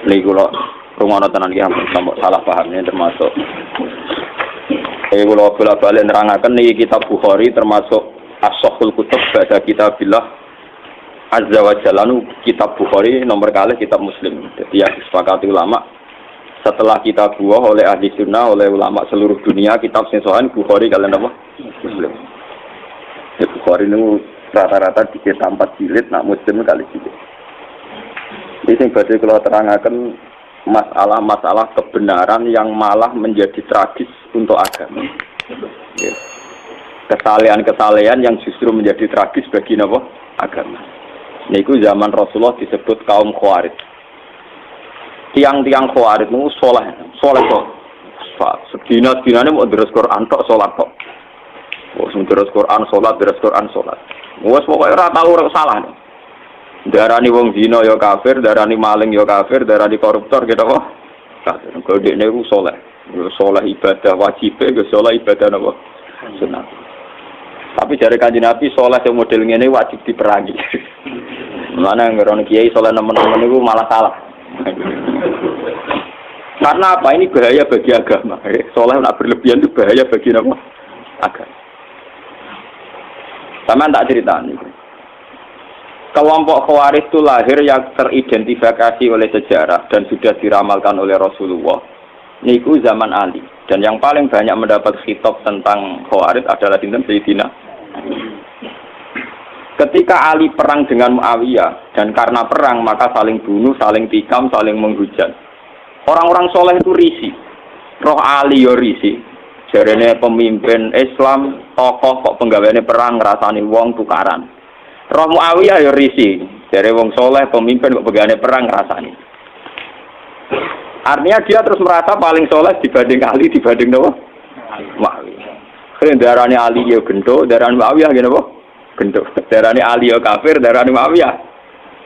Niki kula rungono tenan iki ampun sampe salah pahamnya termasuk kula bolak-balik nerangaken niki kitab Bukhari termasuk as-sahhul kutub ba'da kitabillah azza wa jalla kitab Bukhari nomor kalih kitab Muslim. Jadi ya disepakati ulama setelah kitab buah oleh ahli sunnah oleh ulama seluruh dunia kitab sing sohan Bukhari kalian apa? Muslim. Ya Bukhari niku rata-rata dikit 4 jilid, nak Muslim kali jilid. Ini yang badhe kula terangaken masalah kebenaran yang malah menjadi tragis untuk agama. Ya. Kesalehan-kesalehan yang justru menjadi tragis bagi napa? Agama. Niku zaman Rasulullah disebut kaum Khawarij. Tiang-tiang Khawarij niku saleh kok. Sedina-dinane mau deres Quran tok salat tok. Wes deres Quran salat, deres Quran salat. Wes pokoke ora tau ora salah. Darani wong zina ya kafir, darani maling ya kafir, darani koruptor gitu apa? Kafir. Kok dekne ku saleh. Saleh ibadah wajib, ya saleh ibadah napa? Sunat. Tapi dari Kanjeng Nabi saleh sing model ngene wajib diperangi. Mana ngeron kiai saleh nemen-nemen niku malah salah. Karena apa? Ini bahaya bagi agama. Saleh nak berlebihan itu bahaya bagi apa? Agama. Sama tak ceritani. Kelompok Khawarij itu lahir yang teridentifikasi oleh sejarah dan sudah diramalkan oleh Rasulullah. Niku zaman Ali. Dan yang paling banyak mendapat khitab tentang Khawarij adalah dinten Sayyidina. Ketika Ali perang dengan Muawiyah dan karena perang maka saling bunuh, saling tikam, saling menghujat. Orang-orang soleh itu risih. Roh Ali yo risih. Jarene pemimpin Islam, tokoh kok penggaweane perang ngrasani wong tukaran. Roh Muawiyah yo risih. Jare wong soleh pemimpin kok penggaweane perang ngrasani. Artinya dia terus merasa paling soleh dibanding Ali dibanding napa? Muawiyah. Darane Ali yo gendho, darane Muawiyah ngene apa? Gendho. Darane Ali yo kafir, darane Muawiyah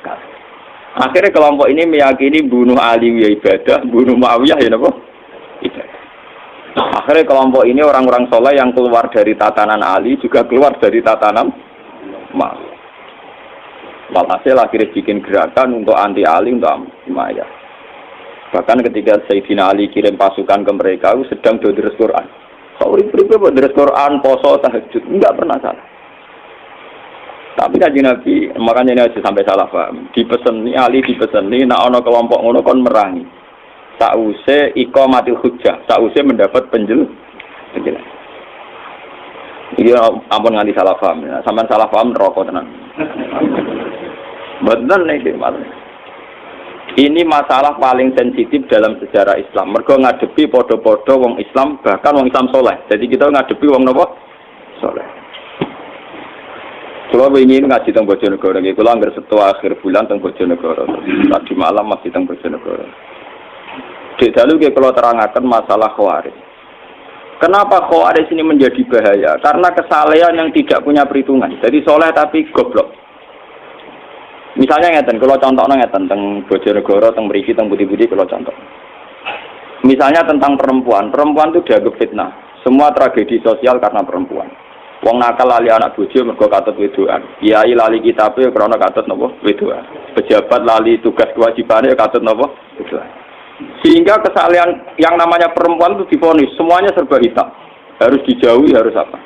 kafir. Akhirnya kelompok ini meyakini bunuh Ali ya ibadah, bunuh Muawiyah ya napa? Ibadah. Akhirnya kelompok ini orang-orang soleh yang keluar dari tatanan Ali juga keluar dari tatanan Muawiyah. Walhasil akhirnya bikin gerakan untuk anti Ali, untuk Muawiyah. Bahkan ketika Sayyidina Ali kirim pasukan ke mereka, sedang deres Quran. Urip-uripe kok deres Quran, poso, tahajud, enggak pernah salah. Tapi Kanjeng Nabi makanya ini aja sampai salah paham. Dipeseni Ali dipeseni nek ana kelompok ngono kon merangi. Sause iqamatil hujjah, sause mendapat penjelasan. Iki ampun nganti salah paham. Sampeyan salah paham neraka tenan. Bener nek ini masalah paling sensitif dalam sejarah Islam. Mergo ngadepi podo-podo wong Islam, bahkan wong Islam soleh. Jadi kita ngadepi wong napa? Soleh. Kalau ingin ngaji teng Bojonegoro, kalau anggar setua akhir bulan teng Bojonegoro, tadi malam masih teng Bojonegoro. Di dalu kalau terangkan masalah Khawarij. Kenapa Khawarij ini menjadi bahaya? Karena kesalehan yang tidak punya perhitungan. Jadi soleh tapi goblok. Misalnya ngeten, kalau contohnya ngeten teng Bojonegoro, teng mriki, teng budi-budi kalau contoh. Misalnya tentang perempuan itu dianggap fitnah. Semua tragedi sosial karena perempuan. Wong nakal lali anak bojo mergo katut wedoan. Kiai lali kitabe krana katut napa wedoan. Pejabat lali tugas kewajibane katut napa wedoan. Sehingga kesalahan yang namanya perempuan itu divonis semuanya serba hitam. Harus dijauhi, harus apa.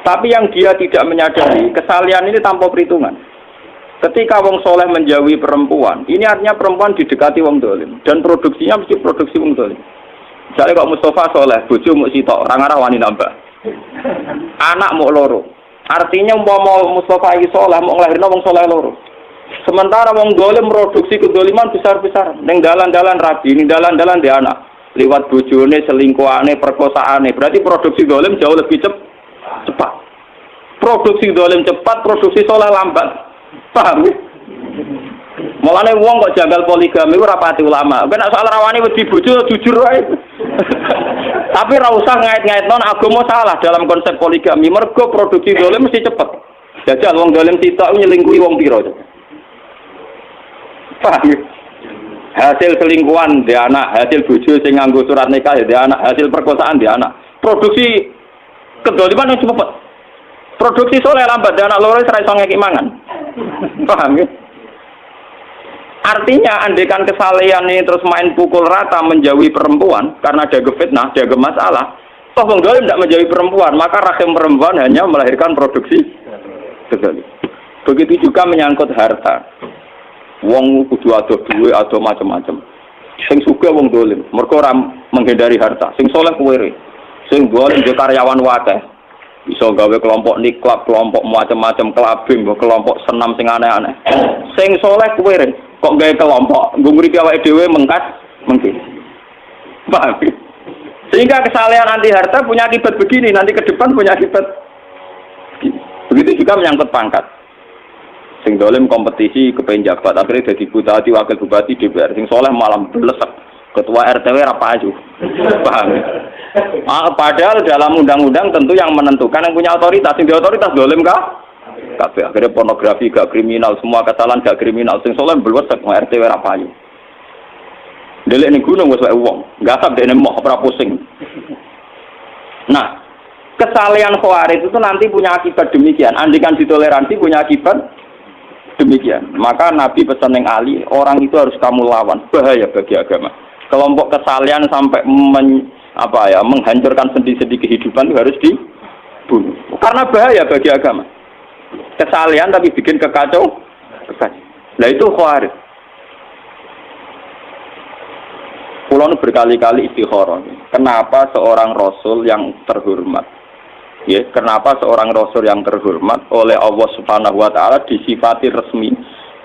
Tapi yang dia tidak menyadari kesalahan ini tanpa perhitungan. Ketika wong soleh menjauhi perempuan, ini artinya perempuan didekati wong dolim dan produksinya mesti produksi wong dolim. Misalnya kok Mustafa soleh, bojo muk sitok, ora ngarah wani nambah. Anak mau loro. Artinya umpama Mustafa iki soleh mau nglahirno wong soleh loro. Sementara wong dolim produksi kedoliman besar-besar. Ning dalan-dalan rabi, ning dalan-dalan di anak. Liwat bojone, selingkuhane, perkosaane. Berarti produksi dolim jauh lebih cepat. Produksi dolim cepat, produksi soleh lambat. Paham ya? Mulane wong kok janggal poligami ora pati ulama. Nek soal rawani wedi bojo jujur wae. Tapi ora usah ngait-ngaitno agama salah dalam konsep poligami. Mergo produksi dolim mesti cepet. Jajal wong dolim sitok nyelingkuhi wong pira. Paham ya? Hasil selingkuhan di anak, hasil bojo sing nganggo surat nikah ya di anak, hasil perkosaan di anak. Produksi kedoliman yang cepet. Produksi soleh lambat di anak loro ora iso ngeki mangan. Paham ya? Artinya andekan kesalehan ini terus main pukul rata menjauhi perempuan karena ada fitnah, ada masalah. Toh wong dolim tidak menjauhi perempuan, maka rahim perempuan hanya melahirkan produksi kezalim. Begitu juga menyangkut harta. Wong kudu ado duwe, ado macam-macam. Sing sugih wong dolim, mergo ora menghindari harta. Sing saleh kuwere. Sing dolim yo karyawan wae. Bisa gawe kelompok niklab, kelompok macam-macam kelabing, kelompok senam sing aneh-aneh. Sing soleh kuwi kok gawe kelompok, nggo ngripi awake dhewe mengkas mungkin. Paham? Sehingga kesalehan anti harta punya akibat begini, nanti ke depan punya akibat begini. Begitu juga menyangkut pangkat. Sing dolim kompetisi kepengen jabat, akhirnya jadi bupati, wakil bupati, DPR. Sing soleh malam belesek. Ketua RTW apa aja, paham? Padahal dalam undang-undang tentu yang menentukan yang punya otoritas, yang di otoritas dolim kah? Kabeh akhirnya pornografi gak kriminal, semua kesalahan gak kriminal. Sing soleh belum mau RTW apa aja. Delik ning gunung wis wae wong, gasap dene moh ora pusing. Nah, kesalehan khawarij itu nanti punya akibat demikian. Andikan ditoleransi punya akibat demikian. Maka Nabi pesan yang Ali, orang itu harus kamu lawan, bahaya bagi agama. Kelompok kesalehan sampai menghancurkan sendi-sendi kehidupan itu harus dibunuh. Karena bahaya bagi agama. Kesalehan tapi bikin kekacau. Nah itu khawarij. Pulau berkali-kali istikharah. Kenapa seorang Rasul yang terhormat? Ya, kenapa seorang Rasul yang terhormat oleh Allah Subhanahu Wa Taala disifati resmi?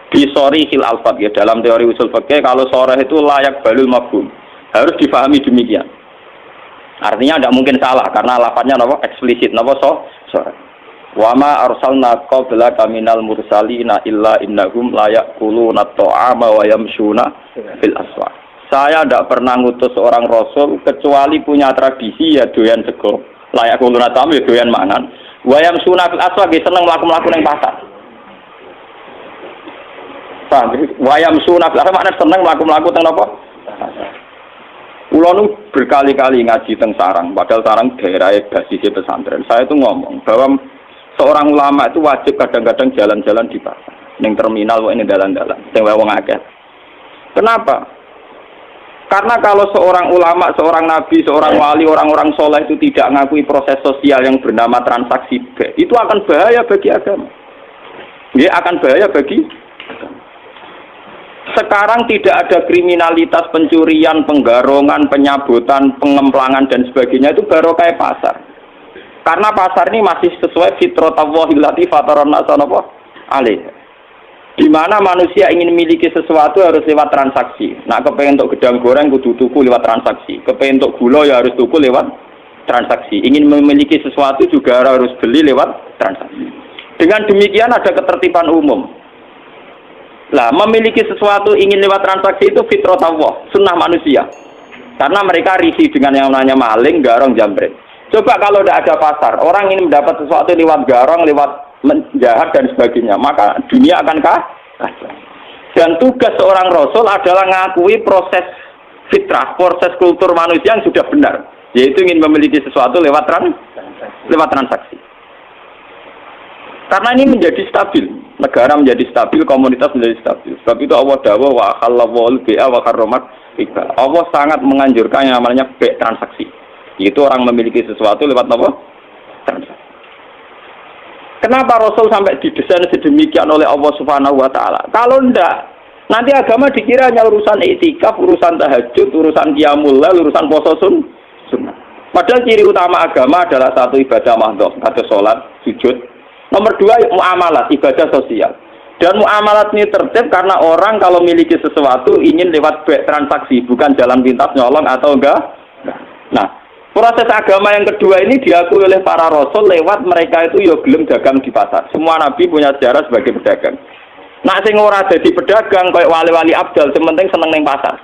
Bisori hil alfat ya, dalam teori usul fikih kalau soreh itu layak balul mafhum, harus difahami demikian. Artinya tidak mungkin salah karena lafadznya napa eksplisit napa soreh. Wa ma arsalna qablaka minal mursalina illa innahum layakuluna ta'ama wa yamshuna fil aswaq. Saya tidak pernah ngutus seorang rasul kecuali punya tradisi ya doyan sego, layakuluna ta'ama ya doyan mangan. Wa yamshuna fil aswaq seneng mlaku-mlaku ning pasar. Wayam sunaf, apa makna seneng melaku teng napa? Kulo nu berkali-kali ngaji teng Sarang, padahal Sarang daerah basisnya pesantren. Saya itu ngomong bahwa seorang ulama itu wajib kadang-kadang jalan-jalan di pasar, ning terminal ini dalan-dalan, sing wong akeh. Kenapa? Karena kalau seorang ulama, seorang nabi, seorang wali, orang-orang soleh itu tidak mengakui proses sosial yang bernama transaksi B, itu akan bahaya bagi agama. Dia akan bahaya bagi agama. Sekarang tidak ada kriminalitas pencurian, penggarongan, penyabutan, pengemplangan dan sebagainya itu baru kayak pasar. Karena pasar ini masih sesuai fitratallahi allati fataran nasa alaih. Di mana manusia ingin memiliki sesuatu harus lewat transaksi. Nah, kepengen untuk gedang goreng kudu tuku lewat transaksi. Kepengen untuk gula ya harus tuku lewat transaksi. Ingin memiliki sesuatu juga harus beli lewat transaksi. Dengan demikian ada ketertiban umum. Lah, memiliki sesuatu ingin lewat transaksi itu fitrah Allah, sunnah manusia. Karena mereka risih dengan yang namanya maling, garong, jambret. Coba kalau tidak ada pasar, orang ingin mendapat sesuatu lewat garong, lewat menjahat dan sebagainya, maka dunia akan kacau. Dan tugas seorang rasul adalah mengakui proses fitrah, proses kultur manusia yang sudah benar, yaitu ingin memiliki sesuatu lewat transaksi. Karena ini menjadi stabil, negara menjadi stabil, komunitas menjadi stabil. Sebab itu Allah dawuh wa halawul bi'a wa karromat riba. Allah sangat menganjurkan yang namanya B transaksi. Itu orang memiliki sesuatu lewat apa? Transaksi. Kenapa Rasul sampai didesain sedemikian oleh Allah Subhanahu Wa Taala? Kalau enggak, nanti agama dikira hanya urusan i'tikaf, urusan tahajud, urusan qiyamul lail, urusan puasa sunnah. Padahal ciri utama agama adalah satu ibadah mahdhaf, kata salat, sujud. Nomor dua, muamalat, ibadah sosial. Dan muamalat ini tertib karena orang kalau memiliki sesuatu ingin lewat transaksi, bukan jalan pintas nyolong atau enggak. Nah, proses agama yang kedua ini diakui oleh para rasul lewat mereka itu ya gelem dagang di pasar. Semua nabi punya sejarah sebagai pedagang. Nah, sing ora dadi pedagang kayak wali-wali abdal, sementing seneng ning pasar.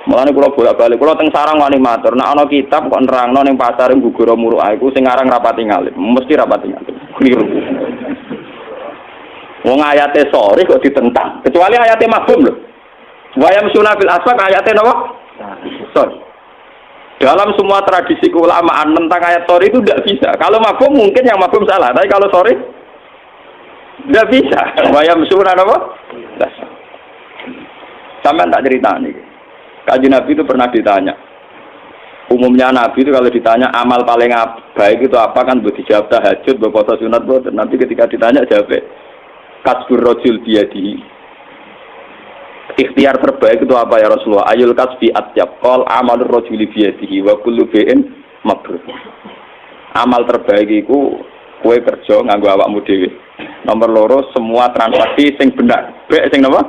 Mulane kula bolak-balik, kula teng Sarang wani matur, nek ana kitab kok nerangno ning pasar Gugura Muruah iku sing aran rapati ngalim, mesti rapati ngalim. Kliru. Wong ayate sore kok ditentang, kecuali ayate mafhum lho. Wa yamsuna fil aswaq ayate napa? Sorry. Dalam semua tradisi keulamaan tentang ayat sorry itu tidak bisa. Kalau mafhum mungkin yang mafhum salah, tapi kalau sorry Tidak bisa. Bayam sunan apa? Sampai tak cerita nih. Kanjeng Nabi itu pernah ditanya. Umumnya Nabi itu kalau ditanya amal paling baik itu apa kan buat dijawab tahajud, buat puasa sunat, buat nanti ketika ditanya jawab kasbur rojul biadihi. Ikhtiar terbaik itu apa ya Rasulullah? Ayul kasbi atyab qol amalur rojuli biadihi wa kullu bi'in mabrur. Amal terbaik itu kue kerja nganggo awakmu dhewe. Nomor loro semua transaksi sing benar. Bek sing napa?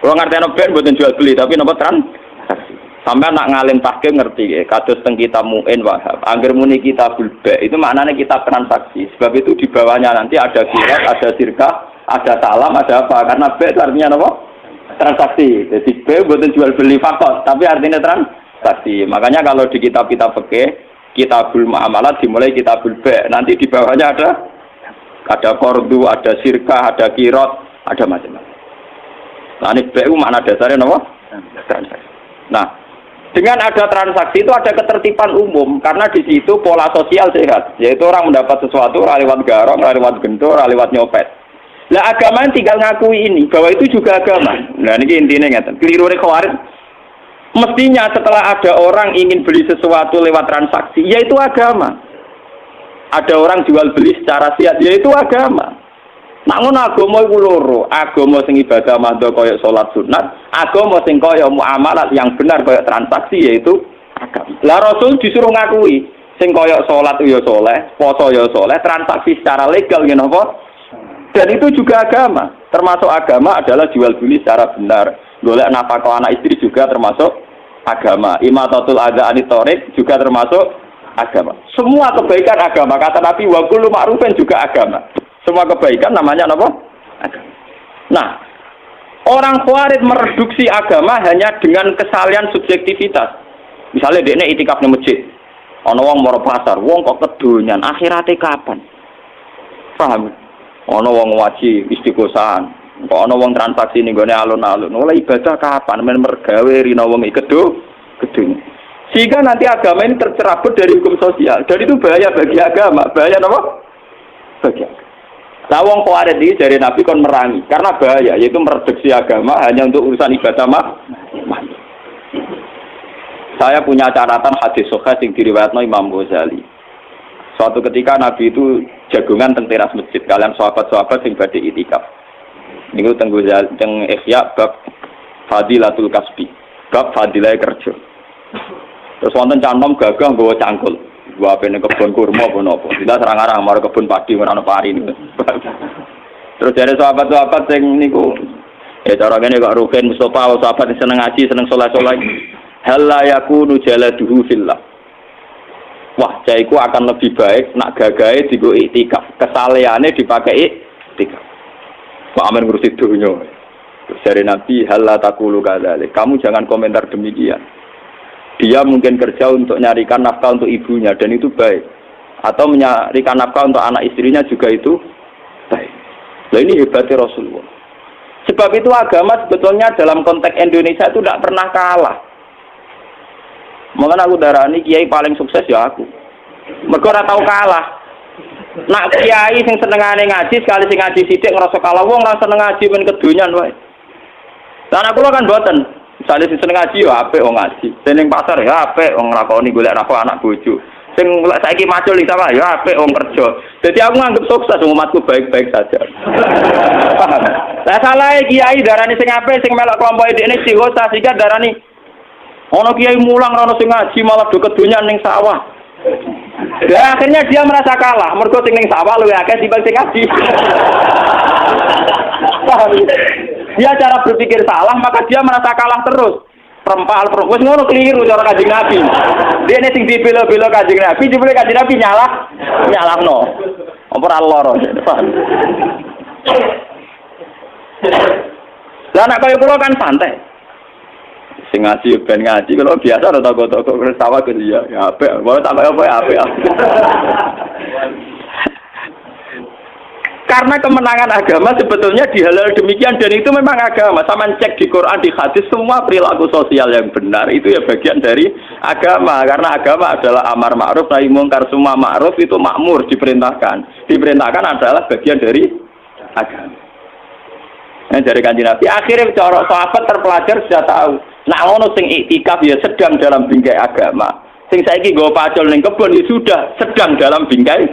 Kalau ngerti bek mboten jual beli tapi napa transaksi. Sampai nak ngalim tahkim ngerti ya, kados teng kita muin wahab. Angger muni kitabul bek itu maknanya kitab transaksi. Sebab itu di bawahnya nanti ada kirat, ada sirkah, ada salam, ada apa? Karena bek artinya napa? Transaksi. Jadi bek mboten jual beli fakot, tapi artinya transaksi. Makanya kalau di kitab-kitab fikih kitabul muamalat dimulai kitabul bek. Nanti di bawahnya ada kordu, ada sirkah, ada kirot, ada macam-macam. Nah ini BU makna dasarnya apa? Transaksi. Nah, dengan ada transaksi itu ada ketertiban umum karena di situ pola sosial sehat, yaitu orang mendapat sesuatu lewat garong, lewat gentor, lewat nyopet. Lah agama tinggal ngakui ini bahwa itu juga agama. Nah ini intinya ngeten. Keliru khawarij. Mestinya setelah ada orang ingin beli sesuatu lewat transaksi, yaitu agama. Ada orang jual beli secara siat, yaitu agama. Namun agama iku loro, agama sing ibadah madha kaya salat sunat, agama sing kaya muamalat yang benar kaya transaksi yaitu agama. Lah Rasul disuruh ngakui sing kaya salat ya saleh, poso ya saleh, transaksi secara legal ngene apa? Dan itu juga agama. Termasuk agama adalah jual beli secara benar. Golek nafkah anak istri juga termasuk agama. Imatatul adza anit thariq juga termasuk agama. Semua kebaikan agama. Kata Nabi wa kullu ma'rufin juga agama. Semua kebaikan namanya apa? Agama. Nah, orang Khawarij mereduksi agama hanya dengan kesalahan subjektivitas. Misalnya dekne itikaf di masjid. Ana wong mara pasar, wong kok kedonyan, akhirate kapan? Paham? Ana wong waji istiqosahan. Kok ana wong transaksi ning gone alun-alun. Oleh ibadah kapan? Men mergawe rina wong iki kedonyan. Sehingga nanti agama ini tercerabut dari hukum sosial. Dan itu bahaya bagi agama. Bahaya apa? Bagi agama. Nah, wong Khawarij ini dari Nabi kon merangi karena bahaya, yaitu mereduksi agama hanya untuk urusan ibadah Saya punya catatan hadis sahih yang diriwayatkan Imam Ghazali. Suatu ketika Nabi itu jagungan teng teras masjid kalian sahabat-sahabat sing badhe itikaf. Niku teng Ghazali teng Ihya bab Fadilatul Kasbi, bab fadilah kerja. Terus wonten canom gagah nggawa cangkul. Gua apene kebon kurma apa napa. Kita serang-arang marang kebon padi ora ana pari niku. Terus dari sahabat-sahabat sing niku cara ngene kok Rukin Mustofa sahabat seneng ngaji, seneng saleh-saleh. Hal la yakunu jaladuhu fillah. Wah, jaiku akan lebih baik nak gagahe digo iktikaf. Kesaleane dipakai iktikaf. Pak Amin ngurusi dunya. Terus dari Nabi hal la taqulu kadzalik. Kamu jangan komentar demikian. Dia mungkin kerja untuk nyarikan nafkah untuk ibunya dan itu baik. Atau menyarikan nafkah untuk anak istrinya juga itu baik. Nah ini hebatnya Rasulullah. Sebab itu agama sebetulnya dalam konteks Indonesia itu tidak pernah kalah. Makanya aku darani kiai paling sukses ya aku. Mergo ora tau kalah. Nak kiai sing senengane ngaji sekali sing ngaji sithik ngrasa kalah wong ora seneng ngaji men kedonyan wae. Lan aku kan mboten. Misalnya sing seneng ngaji ya apik wong ngaji. Sing ning pasar ya apik wong nglakoni golek nafkah anak bojo. Sing saiki macul iki sama ya apik wong kerja. Jadi aku nganggep sukses umatku baik-baik saja. Paham? Lah salah kiai darani sing apik sing melok kelompok dekne sihosa sehingga darani ono kiai mulang ono sing ngaji malah do kedonyan ning sawah. Dan akhirnya dia merasa kalah mergo sing ning sawah luwih akeh dibanding sing ngaji. Paham? Dia cara berpikir salah, maka dia merasa kalah terus. Perempal, wis ngono keliru cara Kanjeng Nabi. Dia ini sing dibela-bela Kanjeng Nabi, jebule Kanjeng Nabi nyalahno. Ora lara. Lah nek kaya kula kan santai. Sing ngaji ben ngaji kalau biasa ora toko-toko sawah ke dia. Ya apik, wae tak apa ya apik. Karena kemenangan agama sebetulnya dihalal demikian dan itu memang agama. Sama cek di Quran, di hadis semua perilaku sosial yang benar itu ya bagian dari agama. Karena agama adalah amar ma'ruf nahi mungkar, semua ma'ruf itu makmur diperintahkan. Diperintahkan adalah bagian dari agama. Nah, dari Kanjeng Nabi akhirnya cara sahabat terpelajar sudah tahu. Nah ngono sing iktikaf ya sedang dalam bingkai agama. Sing saiki nggo pacul ning kebon ya sudah sedang dalam bingkai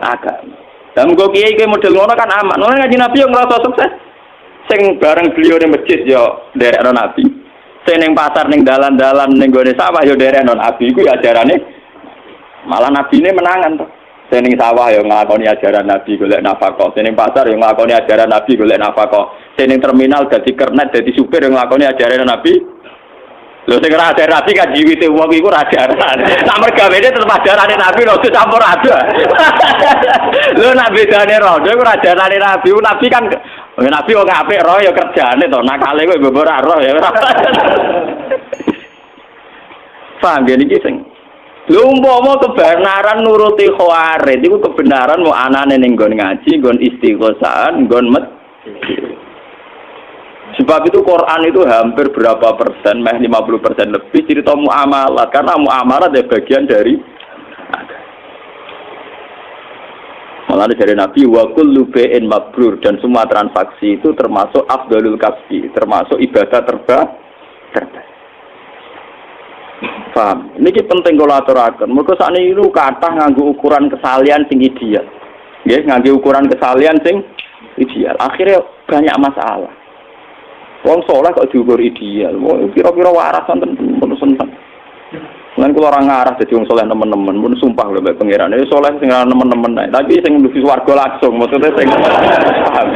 agama. Dan nggo kiai model ngono kan aman. Ngono Kanjeng Nabi yang ngerasa sukses. Sing bareng beliau ning masjid ya nderekno Nabi. Sing ning pasar ning dalan-dalan ning gone sawah ya nderekno Nabi iku ya ajarane malah nabine menangan to. Sing ning sawah ya nglakoni ajaran Nabi golek nafkah. Sing ning pasar ya nglakoni ajaran Nabi golek nafkah. Sing ning terminal dadi kernet dadi supir ya nglakoni ajaran Nabi. Lho sing ora ajaran Nabi kan jiwite wong iku ora ajaran. Nek mergawene tetep ajarane Nabi lho campur ada. Lho nek bedane rodo iku ora ajarane Nabi. Nabi kan Nabi wong apik roh ya kerjane to. Nakale kowe mbok ora roh ya. Paham gene iki sing lho umpama kebenaran nuruti khawarid iku kebenaran mau anane ning nggon ngaji, nggon istighosah, nggon sebab itu Quran itu hampir berapa persen, 50% lebih cerita muamalah karena muamalah adalah bagian dari malah dari Nabi wa kullu bai'in mabrur dan semua transaksi itu termasuk afdalul kasbi, termasuk ibadah terbaik. Paham? Niki penting kula aturaken. Mergo sakniki niku kathah nganggo ukuran kesalian sing ideal. Nggih, nganggo ukuran kesalian sing ideal. Akhirnya banyak masalah. Wong saleh kok diukur ideal. Wong kira-kira waras wonten seneng. Lan kula ora ngarah dadi wong saleh nemen-nemen, mun sumpah lho mbek pangeran. Iki saleh sing ora nemen-nemen ae, tapi sing mlebu swarga langsung, maksudnya sing paham.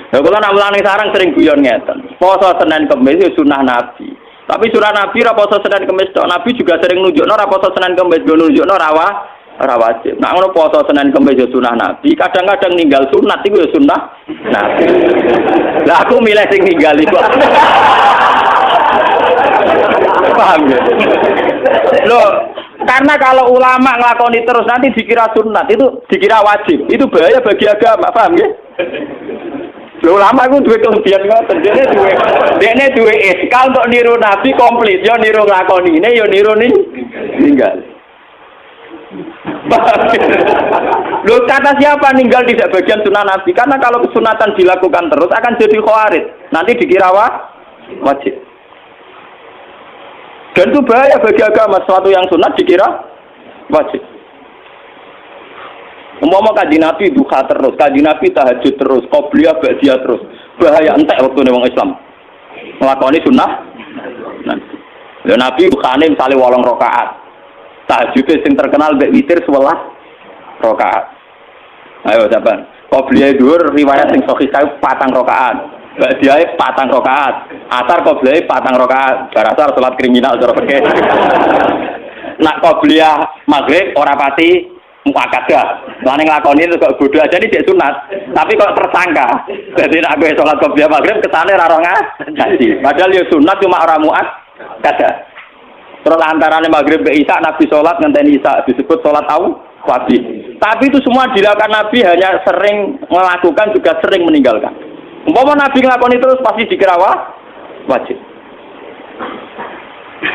Lha kula nak mulane sarang sering guyon ngeten. Poso Senin Kamis ya sunah Nabi. Tapi surah Nabi ra poso Senin Kamis tok. Nabi juga sering nunjukno ra poso Senin Kamis, go nunjukno ra wajib. Nek ngono poso Senin Kamis ya sunah Nabi, kadang-kadang ninggal sunat iku ya sunah Nabi. Lah aku milih sing ninggal iku. Paham ya? Loh, karena kalau ulama nglakoni terus nanti dikira sunat, itu dikira wajib. Itu bahaya bagi agama, paham ya? Lho ulama iku duwe kelebihan ngoten, dene duwe iskal untuk niru Nabi komplit, yo niru nglakonine, yo niru ninggal. Lho kata siapa ninggal tidak bagian sunnah Nabi? Karena kalau kesunatan dilakukan terus akan jadi khawarij. Nanti dikira wajib. Dan itu bahaya bagi agama, sesuatu yang sunat dikira wajib. Umpama Kanjeng Nabi duha terus, Kanjeng Nabi tahajud terus, qobliyah ba'diyah terus. Bahaya entek waktu wong Islam. Nglakoni sunnah. Lha Nabi duhane misale 8 rakaat. Tahajud sing terkenal mek witir 11 rakaat. Ayo sampean. Qobliyah dhuwur riwayat sing sahih 4 rakaat. Ba'diyah 4 rakaat. Asar qobliyah 4 rakaat. Darasar salat kriminal cara fikih. Nak qobliyah maghrib ora pati muakadah. Lane nglakoni itu kok bodho aja ini dia sunat. Tapi kok tersangka. Jadi nek kowe salat qobliyah maghrib kesane ra ngaji. Padahal ya sunat cuma ora muakadah. Terus antarane maghrib ke isya Nabi salat ngenteni isya disebut salat wajib. Tapi itu semua dilakukan Nabi hanya sering melakukan juga sering meninggalkan. Umpama Nabi nglakoni terus pasti dikira wajib.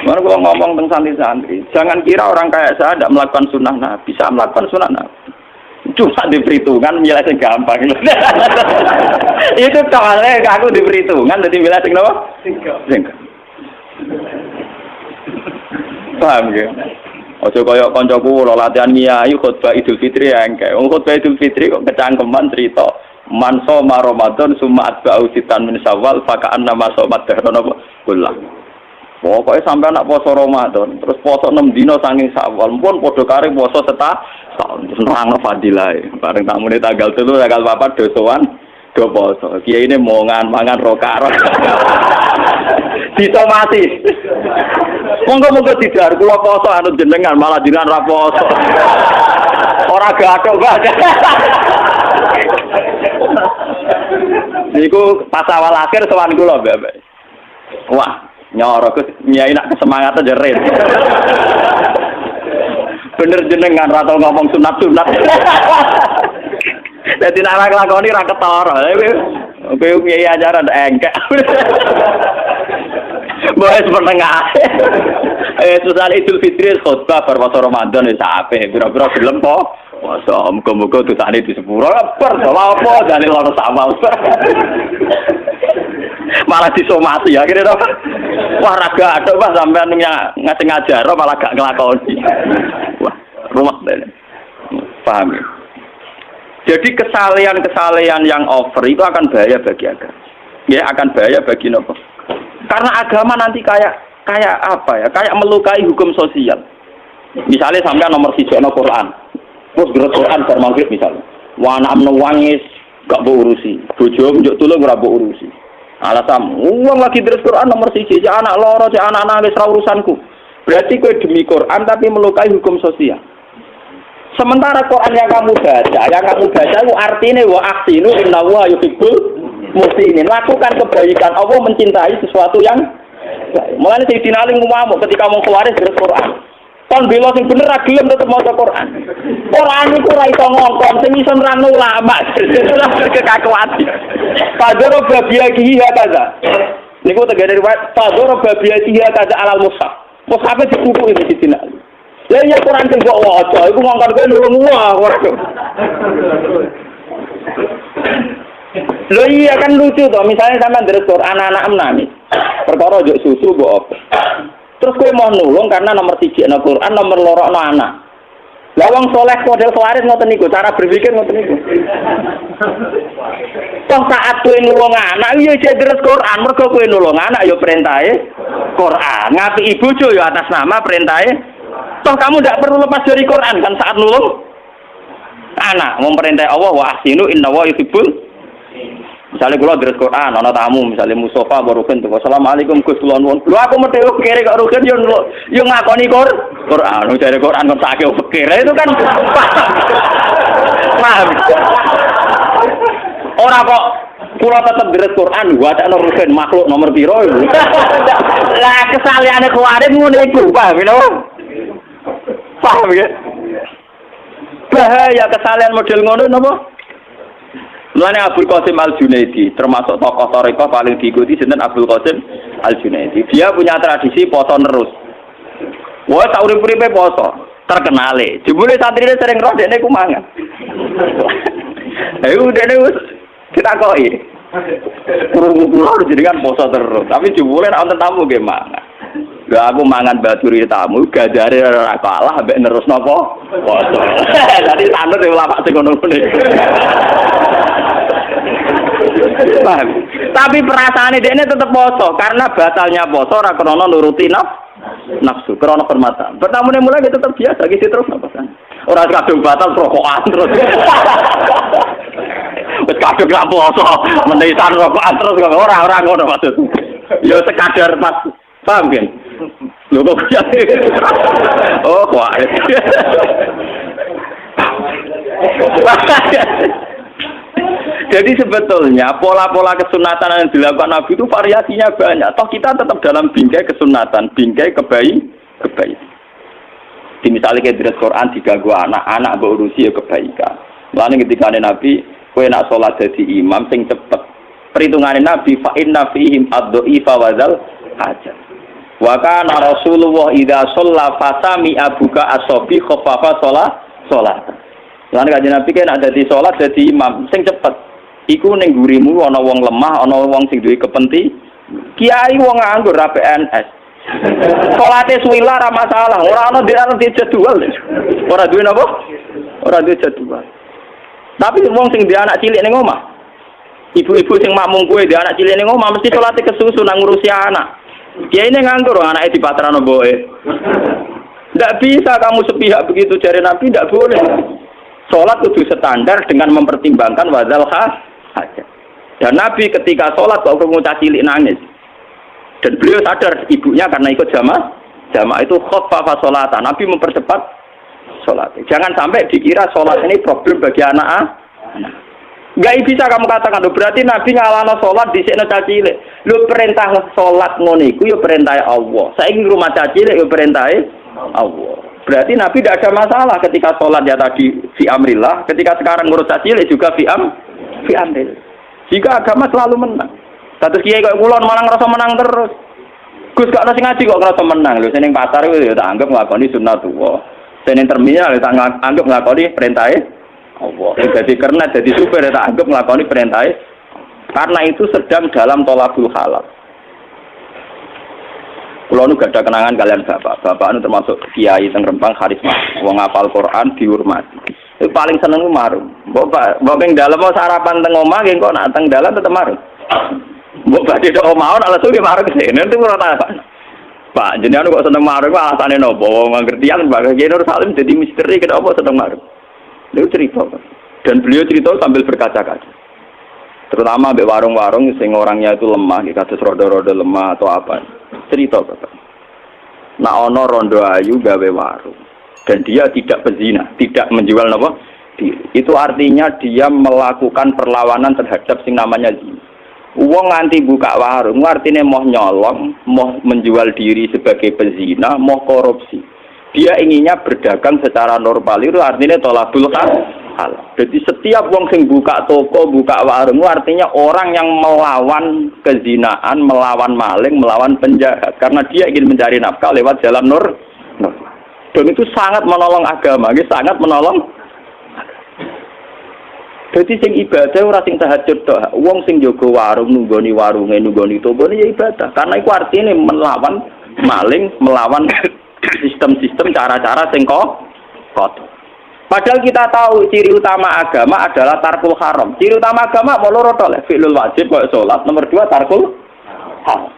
Mana kalau ngomong tentang santri-santri, jangan kira orang kayak saya tidak melakukan sunnah Nabi, bisa melakukan sunnah Nabi. Cuma di perhitungan milih yang gampang. Itu soalnya aku di perhitungan, jadi milih yang apa? Singkat. Paham ya? Ojo koyok koncoku lo latihan ngiyai khutbah Idul Fitri ya engke. Khutbah Idul Fitri kok kecangkeman cerita man shoma Ramadan summa atba'u sitan min Syawal fa ka'anna ma shomat dahran kullah. Pokoknya sampai anak poso Ramadan, terus poso 6 dino saking Syawal, pun podo kare poso setahun, terus nerangno fadilah. Bareng tamune tanggal 3 tanggal 4 dosoan do poso. Kiai ini mau mangan roka. Ditomati. Monggo didar kula poso anu jenengan malah jenengan ra poso. Ora gathok banget. Niku pas awal akhir sowan kula, Mbak. Wah, nyoro nyai nak kesemangatan jerit. Bener jenengan ra tau ngomong sunat-sunat. Dadi nek lakoni ra ketara. Kowe nyai ajaran engkek. Bahas menengah. Susah Idul Fitri khutbah berpuasa Ramadan wis apik. Pira-pira gelem po Masa muga-muga dosane di sepuro per apa dalil ora sama. Malah disomati ya kira apa? Wah raga ada Pak sampean ngasih ngajar malah gak nglakoni. Wah, rumah dene. Paham ya? Jadi kesalehan-kesalehan yang over itu akan bahaya bagi agama. Ya akan bahaya bagi nopo. Karena agama nanti kayak apa ya? Kayak melukai hukum sosial. Misalnya sampean nomor 1 Quran. Terus gerak Quran bar maghrib misalnya. Wah anak menangis gak mbok urusi. Bojo njuk tulung ora mbok urusi. Alasan uang lagi terus Quran nomor 1, si anak loro, si anak nangis ra urusanku. Berarti kowe demi Quran tapi melukai hukum sosial. Sementara Quran yang kamu baca itu artinya wa ahsinu innallaha yuhibbul muhsinin. Lakukan kebaikan. Allah mencintai sesuatu yang baik. Mulane Sayyidina Ali ngomong ketika mau keluar dari Quran. Kon bela sing bener ra gelem tetep maca Quran. Quran iku ora iso ngongkon sing iso nerangno ulama. Kekakuati. Padahal babiyahi kaza. Niku tegere riwayat padahal babiyahi kaza alal mushaf. Mushaf dikuku iki Sayyidina Ali. Ya iya Quran sing mbok waca iku ngongkon kowe nurung ora. Lho iya kan lucu toh, misalnya sampean deres Quran anak-anak nangis. Perkara njuk susu mbok apa. Terus kowe mau nulung karena nomor 1 ana Quran, nomor 2 ana anak. Lah wong saleh model khawarij ngoten niku, cara berpikir ngoten niku. Toh saat kowe nulung anak yo deres Quran, mergo kowe nulung anak yo perintahe Quran. Ngapiki bojo yo atas nama perintahe. Toh kamu ndak perlu lepas dari Quran kan saat nulung anak, memperintah Allah wa ahsinu innallaha yuhibbul. Misalnya kalau dari Quran, ada tamu, misalnya Mustafa Barukin, Assalamualaikum Gus Kulon. Lu aku mesti kiri kok Rukin, yang ngakoni Quran, dari Quran kan sakit pikir itu kan paham. Orang kok kula tetep dari Quran, waca Rukin makhluk nomor piro itu. Lah kesalahannya kemarin ngono iku, paham ya? Paham ya? Bahaya kesalahan model ngono napa? Mulane Abdul Qasim Al-Junaidi termasuk tokoh tarekat paling diikuti sinten Abdul Qasim Al-Junaidi. Dia punya tradisi poso terus. Wah, sak urip-uripe poso, terkenale. Jebule santrine sering roh dekne ku mangan. Ayo dekne wis ditakoki. Kulo jenengan poso terus, tapi jebule nek wonten tamu nggih mangan. Lah aku mangan baturi tamu gajare ora kalah mbek nerus napa? Poso. Dadi sanut e ulama sing ngono-ngono. Paham? Tapi perasaane dekne tetep poso karena batalnya poso ora krana nuruti nafsu, krana hormatan. Pertamane mulai tetep biasa iki terus napa kan. Ora kadung batal rokokan terus. Wis kadung ra poso, menisan rokokan terus kok ora ngono maksud. Ya sekadar pas paham kan? Lho kok oh kok. Jadi sebetulnya pola-pola kesunatan yang dilakukan Nabi itu variasinya banyak. Toh kita tetap dalam bingkai kesunatan, bingkai kebaikan. Di misalnya kayak di Quran diganggu anak berurusi ya kebaikan. Lalu ketika Nabi, kowe nak sholat jadi imam sing cepet. Perhitungan Nabi fa inna fihim ad-dha'ifa wa dzal hajat. Wa kana Rasulullah idza shalla fasami abuka asobi khaffafa sholat. Lalu kanjeng Nabi kan ada di sholat jadi imam sing cepet. Iku ning gurimu ana wong lemah, ana wong sing duwe kepenti. Kiai wong nganggur ra PNS. Salate suwila ra masalah, ora ana di jadwal. Ora duwe napa? Ora duwe jadwal. Tapi wong sing duwe anak cilik ning omah. Ibu-ibu sing makmum kowe duwe anak cilik ning omah mesti salate kesusu nang ngurusi anak. Kiai ini nganggur anake dipatrano mboke. Ndak bisa kamu sepihak begitu jare Nabi, ndak boleh. Salat kudu standar dengan mempertimbangkan wadzal hajat. Dan Nabi ketika sholat kok ngocah cilik nangis. Dan beliau sadar ibunya karena ikut jamaah itu khaffafa sholatan. Nabi mempercepat sholat. Jangan sampai dikira sholat ini problem bagi anak. Enggak bisa kamu katakan, berarti Nabi ngalana sholat di sini cah cilik. Lu perintah sholat ngono iku ya perintah Allah. Saiki rumah cah cilik ya perintah Allah. Berarti Nabi tidak ada masalah ketika sholat ya tadi fi amrillah, ketika sekarang ngurus cah cilik juga fi amrillah. Jika agama selalu menang. Status kiai kok kulon malah ngerasa menang terus. Gus gak nasi ngaji kok ngerasa menang. Lho seneng pasar itu ya tak anggap nglakoni sunnatullah. Senen terminal tak anggap nglakoni perintahe Allah. Jadi karena jadi supir tak anggap nglakoni perintahe. Karena itu sedang dalam tolabul halal. Kulo nu gak ada kenangan kalian bapak nu termasuk kiai teng Rempang karisma. Wong hafal Quran dihormati. Itu paling seneng ku marung. Mbok ping dalem mau sarapan teng omah nggih kok nak teng dalan tetep marung. Mbok badhe tok omah ana langsung marung sene itu ora tak. Pak, jenengan kok seneng marung ku alasane napa? Wong ngertian Pak Kiai Nur Salim jadi misteri kenapa seneng marung. Itu cerita. Dan beliau cerita sambil berkaca-kaca. Terutama di warung-warung sing orangnya itu lemah, kados rodo-rodo lemah atau apa. Cerita Bapak. Nah ono rondo ayu gawe warung dan dia tidak pezina, tidak menjual apa? Itu artinya dia melakukan perlawanan terhadap sing namanya zina. Wong nganti buka warung, artinya mau nyolong, mau menjual diri sebagai pezina, mau korupsi. Dia inginnya berdagang secara normal, itu artinya tolabul halal. Jadi setiap wong sing buka toko, buka warung, artinya orang yang melawan kezinaan, melawan maling, melawan penjahat. Karena dia ingin mencari nafkah lewat jalan normal. Dan itu sangat menolong agama, sangat menolong. Jadi sing ibadah ora sing tahajud tok. Wong sing jaga warung nunggoni warunge, nunggoni tokone ya ibadah. Karena itu artinya melawan maling, melawan sistem-sistem cara-cara sing kotor. Padahal kita tahu ciri utama agama adalah tarkul haram. Ciri utama agama mau loro tok, fi'lul wajib kok salat, nomor 2 tarkul haram.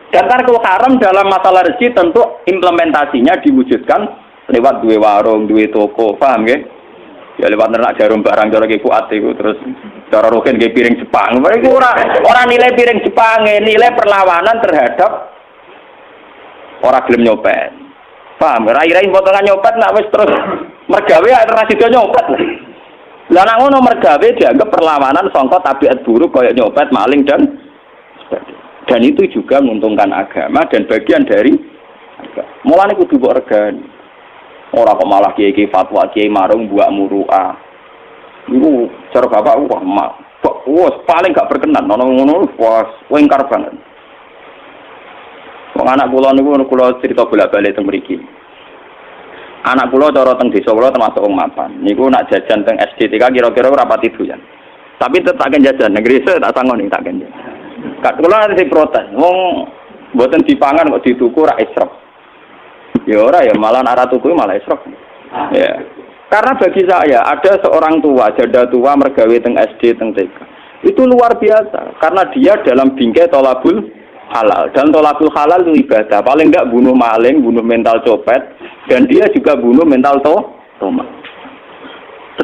Dan tarkul haram dalam masalah rezeki tentu implementasinya diwujudkan lewat duwe warung, duwe toko, paham nggih? Ya lewat nernak jarum barang cara ki kuat iku terus cara roken nggih piring Jepang. Iku ora nilai piring Jepang, nilai perlawanan terhadap ora gelem nyopet. Paham? Rai-rai potongan nyopet nak wis terus mergawe ora sida nyopet. Lah nek ngono mergawe dianggap perlawanan sangka tabiat buruk kaya nyopet, maling dan itu juga menguntungkan agama dan bagian dari agama. Mulane kudu mbok regani. Ora kok malah kiai fatwa kiai marung buak muruah. Iku cara bapak wah paling gak berkenan ngono wah wengkar banget. Wong anak kula niku kula cerita bolak-balik teng mriki. Anak kula cara teng desa kula termasuk wong mapan. Niku nak jajan teng SDTK kira-kira ora pati doyan. Tapi tetep tak jajan negeri tak sangoni tak jajan. Kak kula nanti protes. Wong mboten dipangan kok dituku ora israf. Ya ora ya malah arah tuku malah israf. Ya. Karena bagi saya ada seorang tua, janda tua mergawe teng SD teng TK. Itu luar biasa karena dia dalam bingkai tolabul halal dan tolabul halal itu ibadah. Paling enggak bunuh maling, bunuh mental copet dan dia juga bunuh mental toma.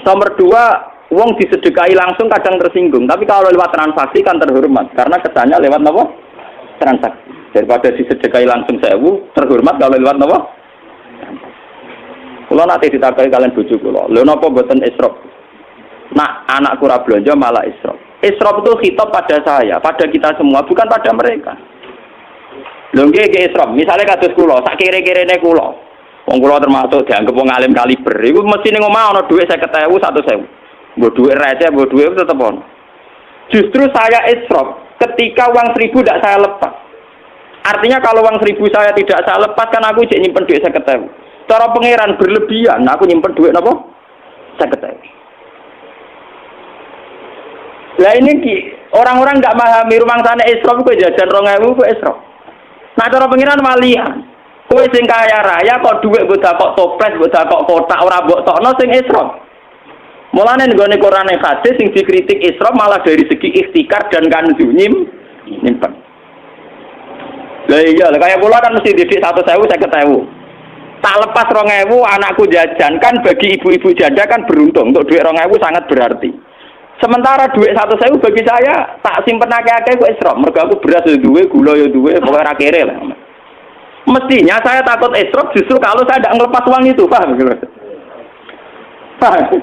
Nomor 2, wong disedekahi langsung kadang tersinggung, tapi kalau lewat transaksi kan terhormat karena kesannya lewat apa? Transaksi. Daripada disedekahi langsung 1000, terhormat kalau lewat apa? Kula nate ditakai kalian bojo kula. Lha napa mboten israf? Nak anak kura belanja malah israf. Israf itu khitab pada saya, pada kita semua, bukan pada mereka. Lho nggih israf, misale kados kula, sak kire-kirene kula. Wong kula termasuk dianggep wong alim kaliber. Iku mesti ning omah ana dhuwit 50.000, 100.000. Mbok dhuwit receh, mbok dhuwit tetep ono. Justru saya israf ketika uang 1.000 tidak saya lepas. Artinya kalau uang 1.000 saya tidak saya lepas kan aku cek nyimpen duit 50.000. Cara pangeran berlebihan, aku nyimpen duit apa? 50.000. Lah ini orang-orang nggak memahami rumah sana israf kok jajan 2.000 kok israf. Nah cara pangeran walian. Kowe sing kaya raya kok duit mbok dakok toples, mbok dakok kotak ora mbok tokno sing israf. Mulane nggone Quran ning hadis sing dikritik israf malah dari segi ikhtikar dan kanzu nyimpen. Lah iya, kayak kula kan mesti didik 100.000, 50.000. Tak lepas 2.000 anakku jajan kan bagi ibu-ibu janda kan beruntung. Untuk duit 2.000 sangat berarti. Sementara duit 100.000 bagi saya tak simpen akeh-akeh kok israf. Mergo aku beras yo duwe, gula yo duwe, pokoke ora kere lah. Mestinya saya takut israf justru kalau saya tidak ngelepas uang itu, paham? Paham?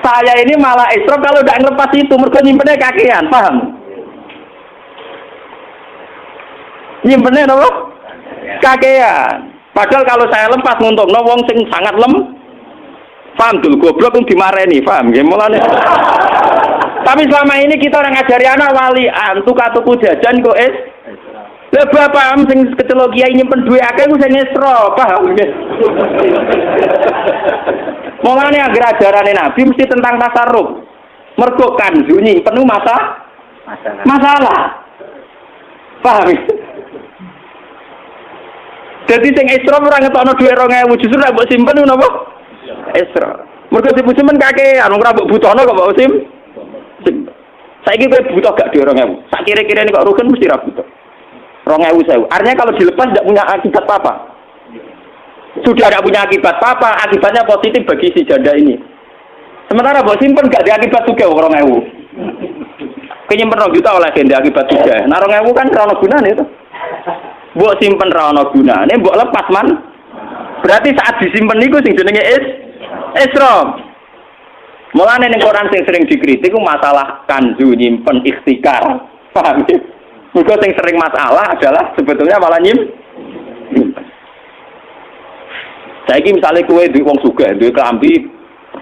Saya ini malah israf kalau tidak ngelepas itu, mergo nyimpennya kakean, paham? Nyimpennya apa? Kakean. Padahal kalau saya lepas nguntungno wong sing sangat paham dul goblok pun dimareni, paham nggih mulane. Tapi selama ini kita orang ngajari anak walian tuku jajan kok Lah bapak sing kecelok kiai nyimpen duit akeh ku sing esra, paham nggih. Mulane anggere ajarane Nabi mesti tentang tasarruf. Mergo kanzu nyimpen masalah. Paham? Jadi sing esra ora ngetokno dhuwit 2000 justru nek mbok simpen napa? Esra. Mergo simpen kakean ora mbok butuhno kok mbok simpen. Saiki kowe butuh gak dhuwit 2000. Sak kira-kirane kok rukun mesti ra butuh. 2000. Artinya kalau dilepas tidak punya akibat apa. Sudah tidak punya akibat apa, akibatnya positif bagi si janda ini. Sementara mbok simpen gak ada akibat juga 2000. Nyimpen 2 juta oleh janda akibat juga. Nah 2000 kan ra ono gunane itu. Mbok simpen ra ono gunane, mbok lepas man. Berarti saat disimpen niku sing jenenge isra. Mulane ning Quran sing sering dikritik ku masalah kanzu nyimpen ikhtikar. Paham ya? Mergo sing sering masalah adalah sebetulnya malah nyimpen. Saiki misale kowe duwe wong sugih, duwe klambi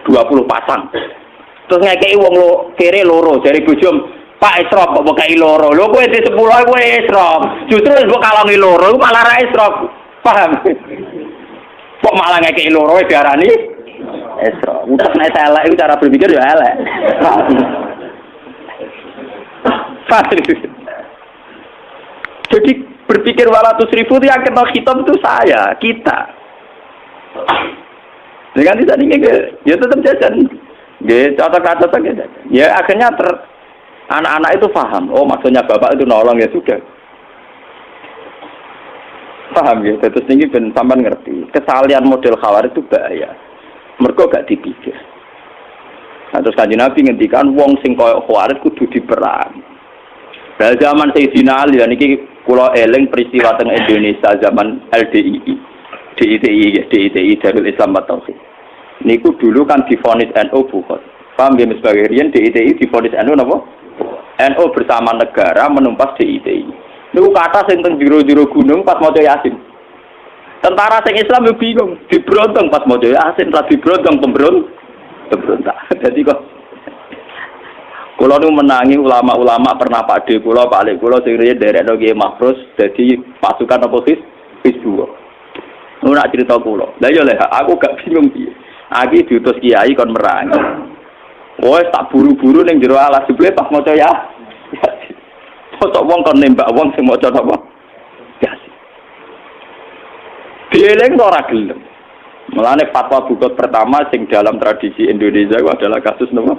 20 pasang. Terus ngekeki wong kere loro, jare bojom, Pak Isrop kok mbok kei loro. Lho kowe di 10 kowe Isrop. Justru mbok kalongi loro iku malah ra Isrop. Paham? Kok malah ngekeki loro diarani Isrop. Utek nek elek iku cara berpikir ya elek. Jadi berpikir 200.000 itu yang kena khitab itu saya, kita. Dengan tidak ini ya tetap jajan. Ya catat-catat aja. Ya akhirnya anak-anak itu paham. Oh maksudnya bapak itu nolong ya sudah. Paham ya. Terus ini ben sampean ngerti. Kesalahan model khawarij itu bahaya. Mergo gak dipikir. Nah, terus Kanjeng Nabi ngendikan wong sing koyo khawarij kudu diperang. Pada zaman Sayyidina Ali dan ini kula eling peristiwa teng Indonesia zaman LDII. DITI Darul Islam Tauhid. Niku dulu kan divonis NU bukan. Paham ya sebagai riyen DITI divonis NU napa? NU bersama negara menumpas DITI. Niku kata sing teng jero-jero gunung pas maca Yasin. Tentara sing Islam yo bingung, dibrontong pas maca Yasin, ra dibrontong pemberontak. Jadi kok kula nu menangi ulama-ulama pernah pakde kula, Pak Lek kula sing riyen derekno Kiai Mahfuz dadi pasukan apa Hizbullah. Ora cerita kula. Lah ya lek aku gak bingung piye. Aki diutus kiai kon merangi. Wes tak buru-buru ning jero alas jebule pas maca ya. Foto wong kon nembak wong sing maca napa? Ya. Dieleng ora gelem. Mulane fatwa bukot pertama sing dalam tradisi Indonesia itu adalah kasus napa?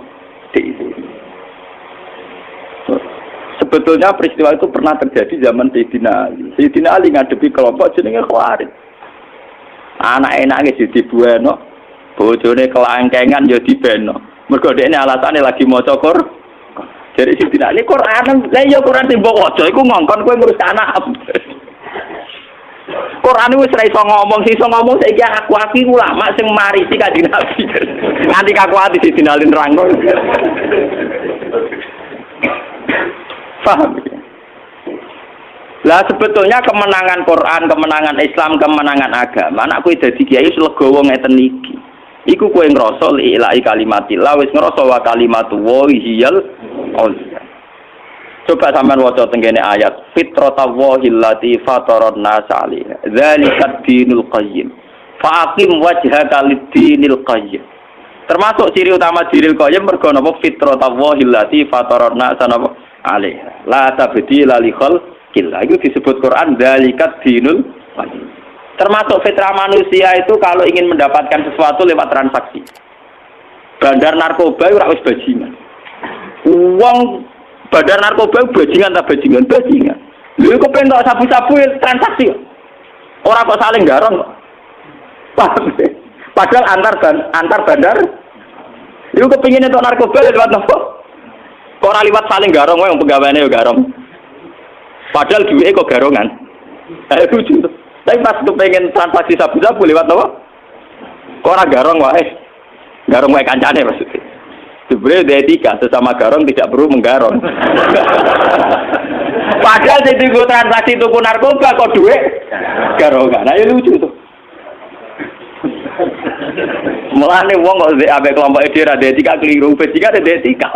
Sebetulnya peristiwa itu pernah terjadi zaman Sayyidina Ali. Sayyidina Ali ngadepi kelompok jenenge Khawarij. Anak enake dibueno, bojone kelangkengan ya dibeno. Mergo dekne alasane lagi maca Qur'an. Jadi Sayyidina Ali Qur'an, lha ya Qur'an sing mbok waca iku ngongkon kowe ngurus anak. Qur'an wis ra iso ngomong, sing iso ngomong saiki aku ulama sing marisi Kanjeng Nabi. Nganti kakuati Sayyidina Ali nerangno. Paham? Lah sebetulnya kemenangan Quran, kemenangan Islam, kemenangan agama, anak kowe dadi kiai legowo ngeten iki. Iku kowe ngrasa ilahi kalimatillah wis ngrasa wa kalimatu wa hiyal ulya. Coba sampean waca tengene ayat fitratallahi allati fataran nas 'alaiha. Dzalikat dinul qayyim. Faqim wajhaka lid-dinil qayyim. Termasuk ciri utama dinil qayyim mergo napa fitratallahi allati fataran nas 'alaiha. La tabdila li khalqillah. Itu disebut Quran dzalikat dinul qayyim. Termasuk fitrah manusia itu kalau ingin mendapatkan sesuatu lewat transaksi. Bandar narkoba ora wis bajingan. Uang bandar narkoba bajingan ta bajingan. Lha kok pengen tok sabu-sabu transaksi. Ora kok saling garong kok. Padahal antar bandar itu kepingin entuk narkoba lewat apa? Kok ora liwat saling garong wae wong pegawene yo garong. Padahal duwike kok garongan. Lucu tuh. Tapi pas kepengen transaksi sabu-sabu lewat apa? Kok ora garong wae. Garong wae kancane maksudnya. Sebenarnya etika sesama garong tidak perlu menggarong. Padahal di transaksi tuku narkoba kok duit garongan. Nah ya lucu tuh. Mulane wong kok ambek kelompok ide ra etika keliru, etika ada etika.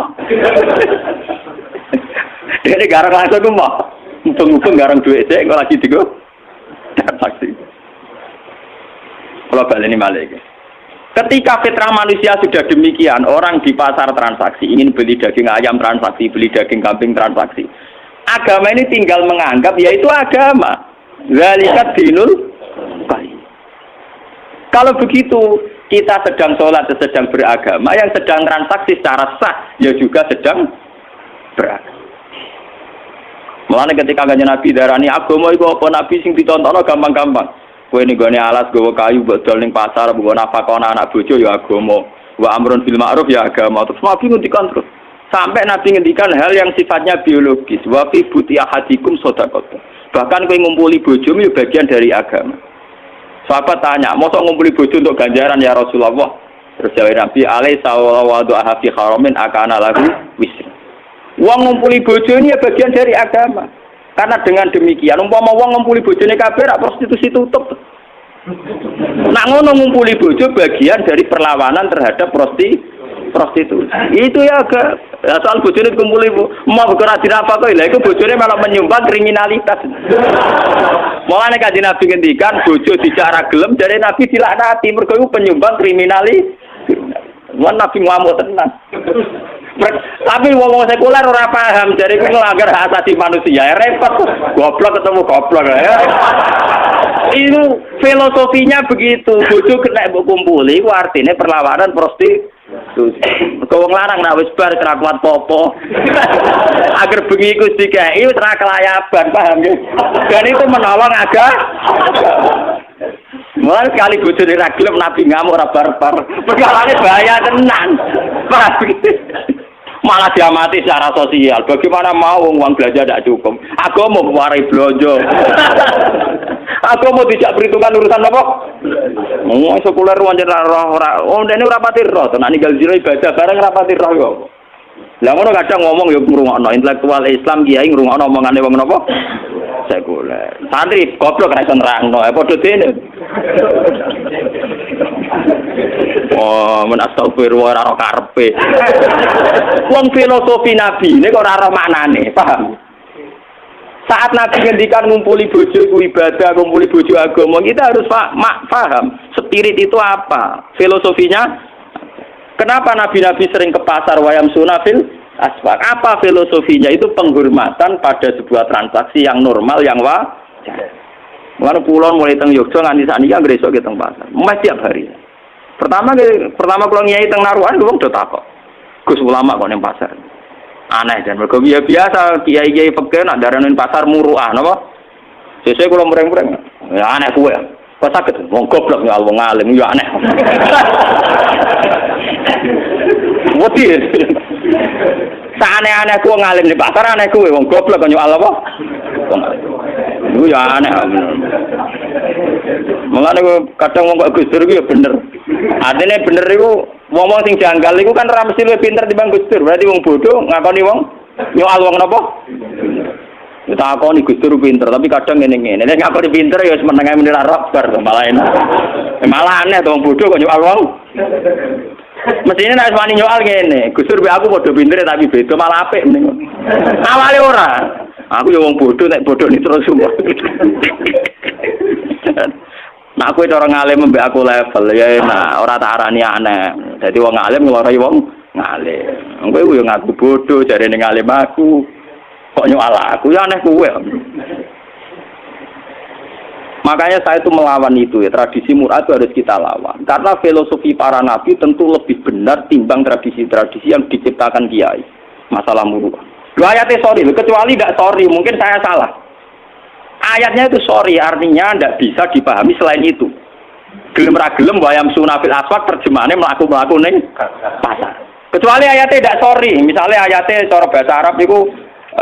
Dene garong langsung ku mau. Mumpung-mumpung garang duit saya kok lagi digo transaksi. Kalau balik ini malah ini. Ketika fitrah manusia sudah demikian, orang di pasar transaksi, ingin beli daging ayam transaksi, beli daging kambing transaksi. Agama ini tinggal menganggap, yaitu agama. Zalikat dinul qayyim. Kalau begitu, kita sedang sholat, sedang beragama, yang sedang transaksi secara sah, ya juga sedang beragama. Mulanya ketika kanjeng Nabi darani agama itu apa Nabi sing dicontohno gampang-gampang. Kowe ning gone alas gawa kayu mbok dol ning pasar mbok nafakona anak bojo ya agama. Wa amrun bil ma'ruf ya agama. Terus Nabi ngendikan terus. Sampai Nabi ngendikan hal yang sifatnya biologis. Wa fi buti ahadikum shadaqah. Bahkan kowe ngumpuli bojomu ya bagian dari agama. Sahabat tanya, "Mosok ngumpuli bojo untuk ganjaran ya Rasulullah?" Terus jawab Nabi, "Alaisa wa du'a fi haramin akana lahu wisr." Wong ngumpuli bojo ini ya bagian dari agama. Karena dengan demikian, umpama wong ngumpuli bojone kabeh rak prostitusi tutup. Nak ngono ngumpuli bojo bagian dari perlawanan terhadap prostitusi. Itu ya agak asal bojone dikumpuli mau ora dirapakoi lha iku bojone malah menyumbang kriminalitas. Mulane kanjeng Nabi ngendikan bojo dicara gelem jare Nabi dilaknati mergo iku penyumbang kriminalitas. Wan Nabi ngamuk tenan. Tapi wong sekuler ora paham, jadi itu melanggar hak asasi manusia. Repot, goblok ketemu goblok ya. Itu filosofinya begitu. Bojo kena mbok kumpuli, ku artine perlawanan prostitusi. Kok wong larang nak wis bar ora kuat popo. Agar bengi iku dikeki wis ora kelayaban, paham ya? Dan itu menolong agak. Mulai sekali bojo ora gelem Nabi ngamuk ora barbar. Perkarane bahaya tenan. Paham gitu. Malah diamati secara sosial. Bagaimana mau uang belanja tidak cukup? Aku mau warai belanja. Aku mau tidak perhitungan urusan apa? Mau sekuler wajar ora. Oh, ini rapati roh. Nah ninggal jiro ibadah bareng rapati roh kok. Lah ngono kadang ngomong ya ngrungokno intelektual Islam kiai ngrungokno omongane wong napa? Sekuler. Santri goblok ra iso nerangno. Padha dene. Oh, men astagfirullah ora ora karepe. Wong filosofi Nabi ini kok ora ora maknane, paham? Saat Nabi ngendikan ngumpuli bojo ku ibadah, ngumpuli bojo agama, kita harus paham spirit itu apa, filosofinya. Kenapa nabi-nabi sering ke pasar wayam sunafil aswaq? Apa filosofinya? Itu penghormatan pada sebuah transaksi yang normal, yang wajar. Mulane pulau mulai teng Yogyakarta nganti sakniki anggere esuk ke teng pasar, mesti tiap hari. Pertama kalau nyai teng naruhan wong do takok. Gus ulama kok ning pasar. Aneh dan mergo biasa kiai-kiai fikih nak darani pasar muruah napa? Sesuk kula mreng-mreng. Ya aneh kuwe. Kok saged wong goblok ya wong alim ya aneh. Wedi. Saane-aneh ku wong alim di pasar aneh kuwe wong goblok kok nyual apa? Wong alim. Iku ya aneh. Mulane kadang wong kok Gus Dur iku ya bener. Artinya bener iku wong-wong sing janggal iku kan ora mesti luwih pinter timbang Gus Dur. Berarti wong bodoh ngakoni wong nyual wong napa? Kita akoni Gus Dur pinter, tapi kadang ngene-ngene. Nek ngakoni pinter ya wis meneng ae menir arep bar malah enak. Malah aneh wong bodoh kok nyual wong. Mestine nek wani nyual ngene, Gus Dur aku padha pinter tapi beda malah apik mending. Awale ora. Aku ya wong bodoh nek bodoh ni terus semua. Nah aku itu orang ngalim mbek aku level ya nah ora tak arani aneh. Dadi wong ngalim ngelorai wong ngalim. Kowe yo ngaku bodoh jarene ngalim aku. Kok nyual aku ya aneh kowe. Makanya saya itu melawan itu ya, tradisi mur'ah itu harus kita lawan. Karena filosofi para nabi tentu lebih benar timbang tradisi-tradisi yang diciptakan kiai. Masalah mur'ah. Lu ayatnya sorry, kecuali tidak sorry, mungkin saya salah. Ayatnya itu sorry, artinya tidak bisa dipahami selain itu. Gelem ra gelem wayam sunafil aswaq terjemahannya melaku ning pasar. Kecuali ayatnya tidak sorry, misalnya ayatnya cara bahasa Arab itu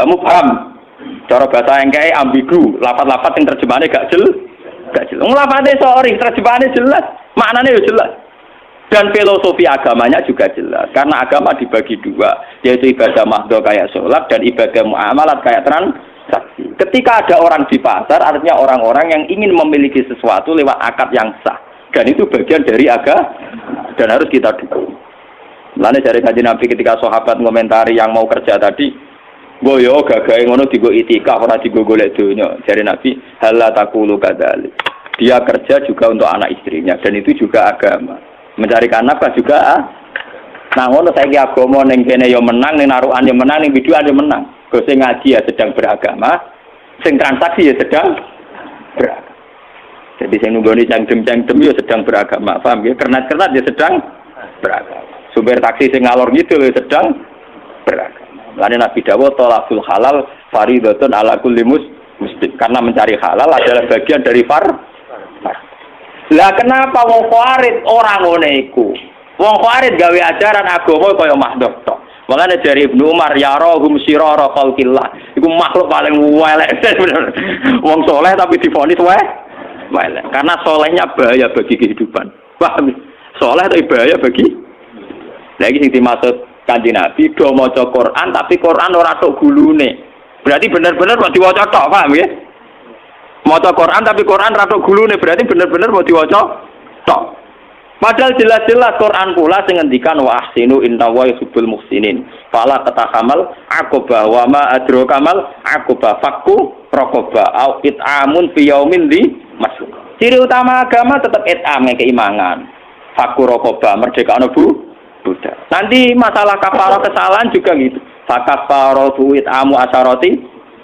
mubham, cara bahasa yang kayak ambigu, lafaz-lafaz yang terjemahannya gak jelas. Lafaznya sorry, terjemahannya jelas, maknanya jelas. Dan filosofi agamanya juga jelas, karena agama dibagi dua, yaitu ibadah mahdhah kayak sholat dan ibadah muamalat kayak transaksi. Ketika ada orang di pasar, artinya orang-orang yang ingin memiliki sesuatu lewat akad yang sah, dan itu bagian dari agama dan harus kita dukung. Lalu dari kajian Nabi ketika sahabat mengomentari yang mau kerja tadi, Boyo gagahe ngono digo itikaf ora digo golek donya. Jare Nabi, "Hal taqulu kadzalik." Dia kerja juga untuk anak istrinya dan itu juga agama. Mencarikan nafkah juga. Nah ngono saiki agama ning kene ya menang, ning narukan ya menang, ning biduan ya menang. Go sing ngaji ya sedang beragama, sing transaksi ya sedang beragama. Jadi sing nunggoni cangkem-cangkem ya sedang beragama. Paham ya? Kernat-kernat ya sedang beragama. Supir taksi sing ngalor gitu ya sedang beragama. Lalu Nabi dawuh tolakul halal faridatun ala kulli muslim. Karena mencari halal adalah bagian dari far. Lah kenapa wong Khawarij ora ngono iku? Wong Khawarij gawe ajaran agama kaya makhluk tok. Mulane dari Ibnu Umar ya rahum sirara khalqillah. Iku makhluk paling elek. Wong soleh tapi divonis wae. Karena solehnya bahaya bagi kehidupan. Paham? Soleh tapi bahaya bagi. Lagi sing dimaksud Kanjeng Nabi do maca Quran tapi Quran ora tok gulune. Berarti bener-bener mau diwaca tok, paham ya? Maca Quran tapi Quran ora tok gulune, berarti bener-bener mau diwaca tok. Padahal jelas-jelas Quran pula sing ngendikan wa ahsinu innallaha yuhibbul muhsinin. Fala katahamal aqaba wa ma adraka mal aqaba fakku raqaba au it'amun fi yaumin li masuk. Ciri utama agama tetap it'am keimangan. Fakku raqaba merdeka Bu. Buddha. Nanti masalah kafarah kesalahan juga gitu. Fakafaro duit amu asaroti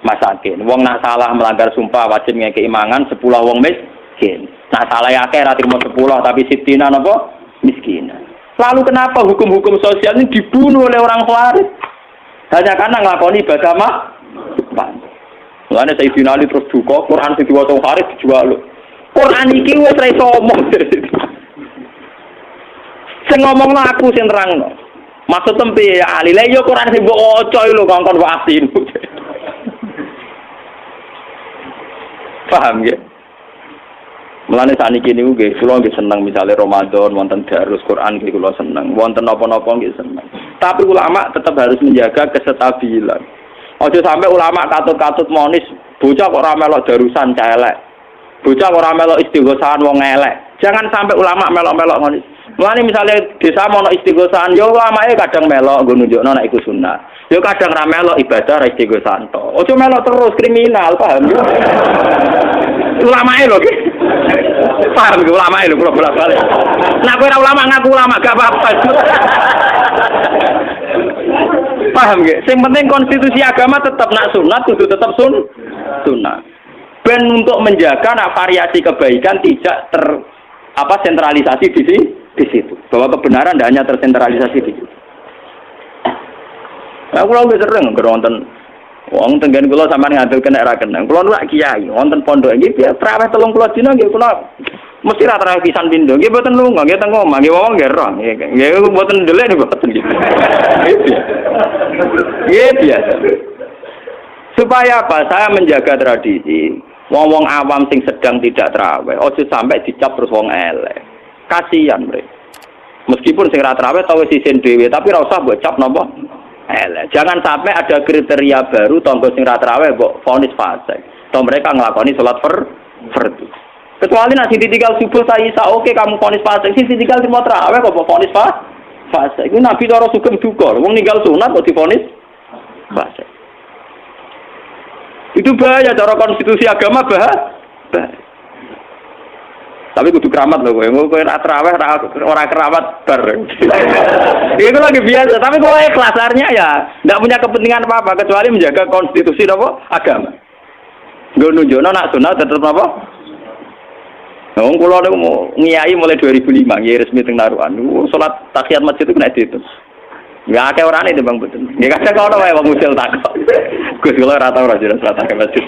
masakin. Wong nak salah melanggar sumpah wajib ngekei mangan 10 wong miskin. Nah salah ya akeh ra trimo 10 tapi sitina napa miskin. Lalu kenapa hukum-hukum sosial ini dibunuh oleh orang Khawarij? Hanya karena nglakoni ibadah mah. Mulane Sayyidina Ali terus duka Quran sing diwaca Khawarij dijual. Quran iki wis ra iso omong. Sing ngomongno aku sing terangno. Maksud tempe ya Ali, lha yo Quran sing mbok waca lho kongkon wasin. Paham ya? Mulane sakniki niku nggih kula nggih seneng misale Ramadan wonten darus Quran nggih kula seneng, wonten napa-napa nggih seneng. Tapi ulama tetap harus menjaga kestabilan. Aja sampai ulama katut-katut monis bocah kok ora melok darusan cah elek. Bocah kok ora melok istighosahan wong elek. Jangan sampai ulama melok-melok monis. Mulane misalnya desa mau istighosahan yo ulamae kadang melok nggo nunjukno nek iku sunah. Yo kadang ra melok ibadah ra istighosahan to. Ojo melok terus kriminal, paham yo. Ulamae lho ki. Paham ki ulamae lho kula balik. Nek kowe ora ulama ngaku ulama gak apa-apa. Paham nggih? Sing penting konstitusi agama tetap nak sunat kudu tetap sunnah. Ben untuk menjaga nak variasi kebaikan tidak sentralisasi di situ. Bahwa kebenaran tidak hanya tersentralisasi di situ. Aku lagi sering nonton wong tenggen kula sampean ngadil kena ra kenang. Kula lak kiai wonten pondok iki traweh 30 dina nggih kula mesti ra traweh pisan pindho. Nggih mboten lunga, nggih teng omah, nggih wong nggih roh. Nggih mboten ndelek niku mboten gitu. Nggih biasa. Supaya apa? Saya menjaga tradisi. Wong-wong awam sing sedang tidak traweh, ojo sampai dicap terus wong elek. Kasihan mereka. Meskipun sing ra traweh tau wis isin dhewe, tapi ora usah mbok cap napa elek. Jangan sampai ada kriteria baru tangga sing ra traweh mbok vonis fasik. Toh mereka nglakoni salat fardhu. Kecuali nasi ditinggal subuh saya oke kamu vonis fasik, sing ditinggal di traweh kok mbok vonis fasik. Iku Nabi cara sugeng duka, wong ninggal sunat kok divonis fasik. Itu bahaya cara konstitusi agama bahaya. Tapi kudu keramat loh, kowe ora traweh ora keramat bar. Itu lagi biasa, tapi kalau ikhlasarnya ya enggak punya kepentingan apa-apa kecuali menjaga konstitusi apa agama. Nggo nunjukno nak sunah tetep apa? Wong kula niku ngiyai mulai 2005 nggih resmi teng Narukan. Salat tahiyat masjid itu kena diitung. Ya akeh orane itu Bang Buten. Nggih kadang ono wae wong usil takok. Gus kula ora tau ora jelas salat ke masjid.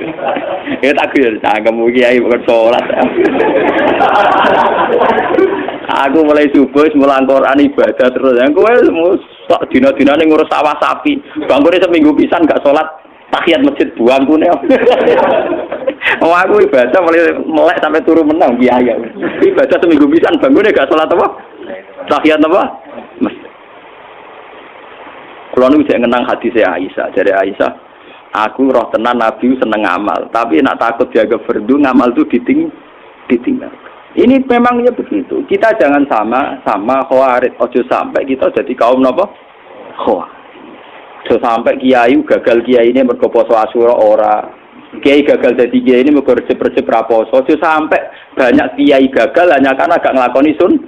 Ya tak yo cangkem kiai kok salat. Aku mulai subuh mulang Quran ibadah terus. Kowe sak dina-dinane ngurus sawah sapi. Bangkune seminggu pisan gak salat tahiyat masjid buangku ne. Aku ibadah mulai melek sampai turu menang kiai. Ibadah seminggu pisan bangkune gak salat apa? Tahiyat apa? Masjid. Kalau nu saya ngenang hati saya Aisyah, dari Aisyah, aku roh tenan Nabi seneng ngamal, tapi nak takut jaga fardu ngamal itu ditinggal. Ini memangnya begitu. Kita jangan sama Khawarij, ojo sampai kita jadi kaum napa? Khawarij. So sampai kiai gagal kiai ini mergo poso Asyura ora. Kiai gagal jadi kiai ini mergo resep-resep ra poso. So sampai banyak kiai gagal hanya karena gak nglakoni sun.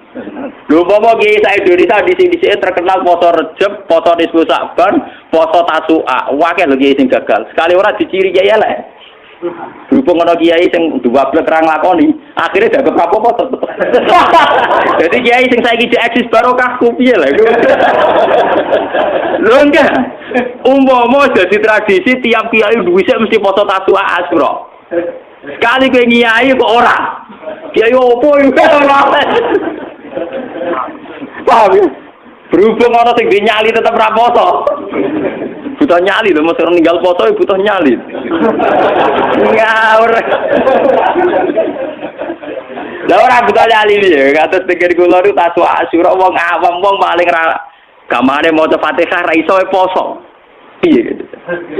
Lho pomo kiai sak Indonesia di sini terkenal poso Rejab, poso Nisfu Sa'ban, poso Tasu'a. Wae lho kiai sing gagal. Sekali ora diciri kiai elek. Berhubung ana kiai sing 12 ra nglakoni, akhirnya dak apa-apa tetep. Jadi kiai sing saiki eksis barokah ku piye lha iku. Lho enggak. Umpama jadi tradisi tiap kiai dhuwise mesti poso Tasu'a Asyura. Sekali kowe kiai kok ora. Kiai opo iku ora. Paham ya? Berhubung ana sing dinyali tetep ra poso. Butuh nyali lho, mesti ninggal poso butuh nyali. Ngawur. Lah ora butuh nyali piye? Kados pikir kula niku Tasu'a Asyura wong awam wong paling ra gamane maca Fatihah ra iso poso. Piye gitu.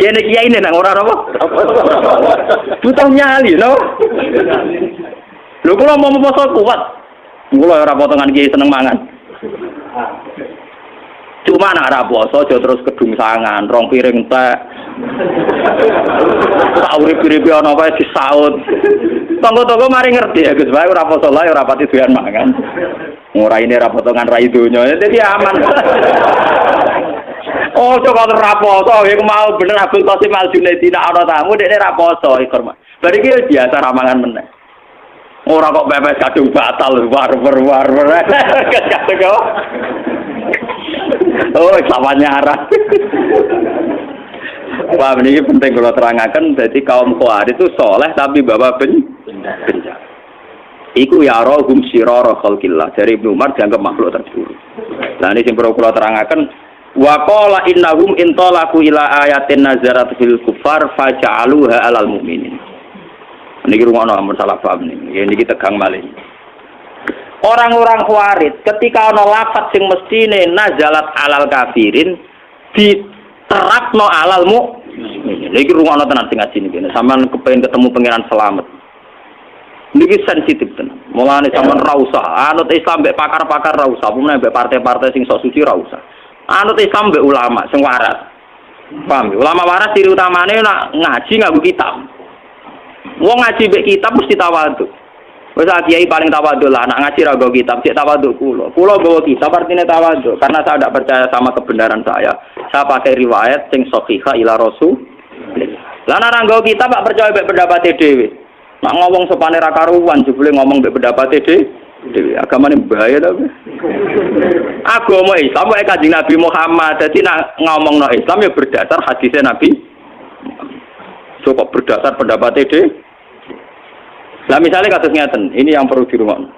Ya nek kiai nang ora apa? Butuh nyali lho. Lho kula mau poso kuat. Kula ora potongan kiai seneng mangan. Cuma nak ra poso aja terus kedung sangan, rong piring teh. Tak urip-uripe ana wae disaut. Tangga-tangga mari ngerti ya Gus, wae ora poso lah ora pati doyan mangan. Ora ini ra potongan rai donya, dadi aman. Oh, coba ra poso, ya mau bener Abdul Qasim Al Junaidi nak ana tamu dekne ra poso ikor. Bar iki biasa ra mangan meneh. Ora kok pepes kadung batal war. Kadung kok. Oh, lawannya arah. Wah, ini penting kalau terangkan. Jadi kaum Khawarij itu soleh tapi bawa bencana. Iku ya rohum sirara khalqillah. Dari Ibnu Umar dianggap makhluk terburuk. Nah ini yang perlu kalau terangkan. Wa qala innahum intalaku ila ayatin nazarat fil kufar faja'aluha alal mu'minin. Ini rumah nomor salah paham ini. Ini kita tegang malih. Orang-orang Khawarij ketika ana lafaz sing mestine nazalat alal kafirin diterapno alal mukmin. Niki rungono tenan sing ngaji niki. Sampeyan kepengin ketemu pangeran selamat. Niki sensitif tenan. Mulane sampeyan ra usah anut Islam mbek pakar-pakar ra usah, pemene mbek partai-partai sing sok suci ra usah. Anut Islam mbek ulama sing waras. Paham? Ulama waras ciri utamane nak ngaji nganggo kitab. Wong ngaji mbek kitab mesti tawadhu. Wes kiai paling tawadhu lah, nak ngaji ra nggo kitab, cek tawadhu kula. Kula nggawa kitab artine tawadhu karena saya tidak percaya sama kebenaran saya. Saya pakai riwayat sing sahihah ila Rasul. Lah nek ra nggawa kitab pak percaya mek pendapate dhewe. Nak ngomong sopane ra karuan jebule ngomong mek pendapate dhewe. Agamane bahaya ta. Agama Islam wae Kanjeng Nabi Muhammad. Dadi nak ngomongno Islam ya berdasar hadisnya Nabi. Coba berdasar pendapate dhewe. Nah misalnya kasus ngeten, ini yang perlu dirungokno.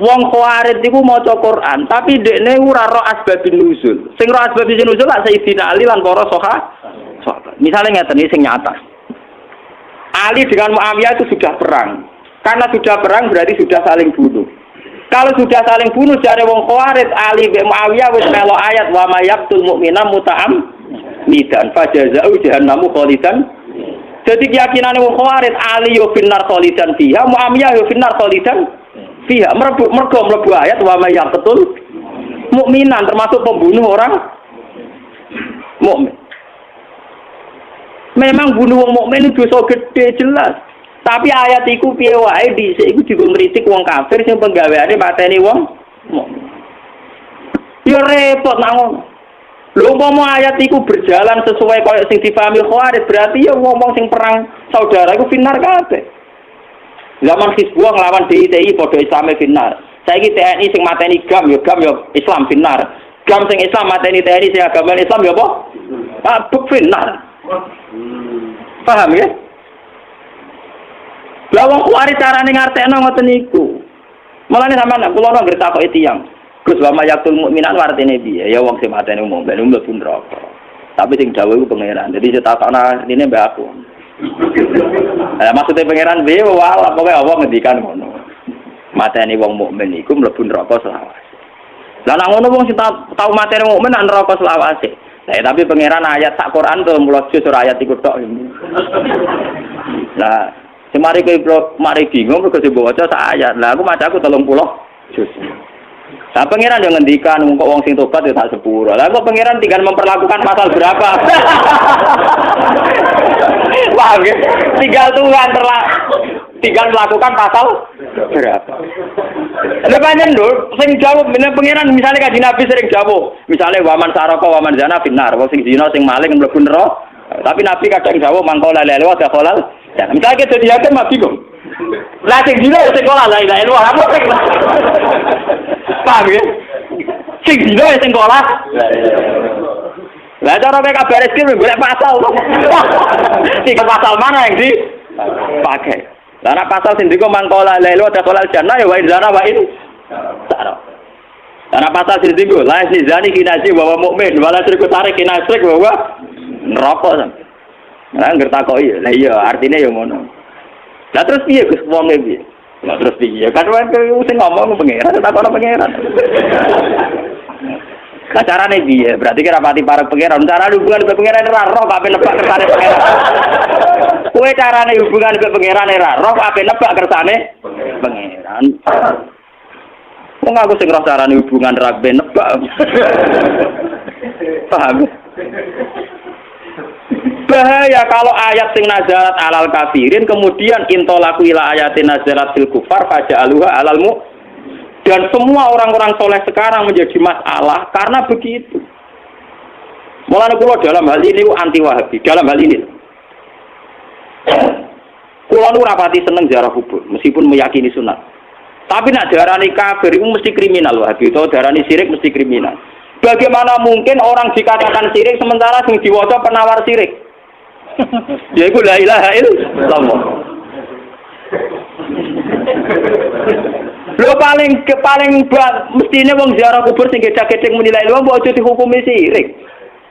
Wong Khawarij iku maca Quran, tapi dekne ora ro asbabun nuzul. Sing ro asbabun nuzul lak Sayyidina Ali lan para sahabat. Misalnya ngeten iki sing nyata. Ali dengan Muawiyah itu sudah perang. Karena sudah perang berarti sudah saling bunuh. Kalau sudah saling bunuh jare wong Khawarij Ali be Muawiyah wis melo ayat wa mayaqtul mu'mina muta'am nidan fajazau jahannamu khalidan. Jadi keyakinan wong Khawarij Ali yo finnar khalidan fiha, Muawiyah yo finnar khalidan fiha. Mergo mlebu ayat wa may yaqtul mukminan termasuk pembunuh orang mukmin. Memang bunuh wong mukmin itu dosa gede jelas. Tapi ayat iku piye wae dhisik iku digo ngritik wong kafir sing penggaweane mateni wong mukmin. Yo repot nang ngono. Lho umpama ayat iku berjalan sesuai kaya sing dipahami Khawarij berarti ya ngomong sing perang saudara iku finar kabeh. Zaman Hizbullah nglawan DITI padha Islame finar. Saiki TNI sing mateni GAM ya Islam finar. GAM sing Islam mateni TNI sing agama Islam ya apa? Ah, finar. Paham ya? Lah wong Khawarij carane ngartekno ngoten niku. Mulane sampean kula nang ngertakoki tiyang. Gus wa mayaqtul mukminan artine piye? Ya wong sing mateni umum ben mlebu neraka. Tapi sing dawuh iku pangeran. Dadi cetakana rene mbak aku. Maksudnya pangeran piye wae pokoke Allah ngendikan ngono. Mateni wong mukmin iku mlebu neraka selawase. Lah nek ngono wong sing tau mateni mukmin nang neraka selawase. Lah tapi pangeran ayat sak Quran 30 juz ora ayat iku tok. Lah semari kowe mari bingung mergo dibaca sak ayat. Lah aku maca aku 30 juz. Nah, pangeran yang ngendikan kok wong sing tobat ya tak sepuro. Lah kok pangeran tinggal memperlakukan pasal berapa? Paham ya? Tinggal melakukan pasal berapa? Lah panjen lho, sing jawab bener pangeran misalnya Kanjeng Nabi sering jawab, misalnya waman saraka waman zina finnar, wong sing zina sing maling mlebu neraka. Tapi Nabi kadang jawab mangko la ilaha illallah dakhalal. Ya, misalnya kita jadi hakim mah bingung. Lah sing zina ya sekolah la ilaha illallah apa sing. Paham ya? Sing dino ya sing sekolah. Lah cara mereka beres ki golek pasal. Tiga pasal mana yang dipakai? Lah nek pasal sing diko mangkola lelo dakolal jannah ya wa idzana wa in. Lah pasal sing diko la zani kinasi wa mukmin wala sirku tarik kinasrik wa neraka. Lah ngertakoki lah iya artine ya ngono. Lah terus piye Gus wong e piye? Lah terus piye? Kan sing ngomong pangeran takono pangeran. Carane piye? Berarti kira pati parek pangeran. Cara hubungan mbek pangeran ora roh kok nebak kersane pangeran. Kowe carane hubungan mbek pangeran ora roh kok nebak kersane pangeran. Wong aku sing roh carane hubungan ra nebak. Paham? Bahaya kalau ayat sing nazarat alal kafirin kemudian intolaku ila ayatin nazarat fil kufar faja'aluha alalmu dan semua orang-orang soleh sekarang menjadi masalah karena begitu. Mulane kula dalam hal ini anti Wahabi dalam hal ini. Kula nu rapati seneng ziarah kubur meskipun meyakini sunat. Tapi nak darani kafir itu mesti kriminal Wahabi atau darani syirik mesti kriminal. Bagaimana mungkin orang dikatakan syirik sementara sing diwaca penawar syirik? Yaiku la ilaha illallah. Lho paling mestine wong ziarah kubur sing gedhe-gedhe muni la ilaha mbok aja dihukumi syirik.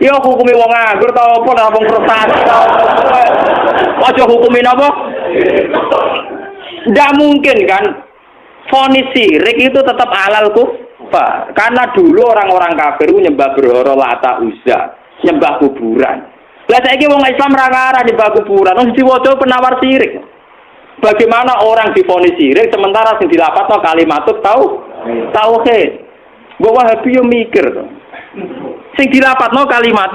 Ya hukumi wong nganggur ta apa ora wong prestasi. Aja hukumi napa? Ndak mungkin kan vonis syirik itu tetap halal kufar. Karena dulu orang-orang kafir nyembah berhala Lata Uzza, nyembah kuburan. Lah saiki wong Islam ra ngarah nyembah kuburan, wong diwaca penawar syirik. Bagaimana orang divonis syirik sementara sing dilapatno kalimat tauhid. Mbok Wahabi yo mikir to. Sing dilapatno kalimat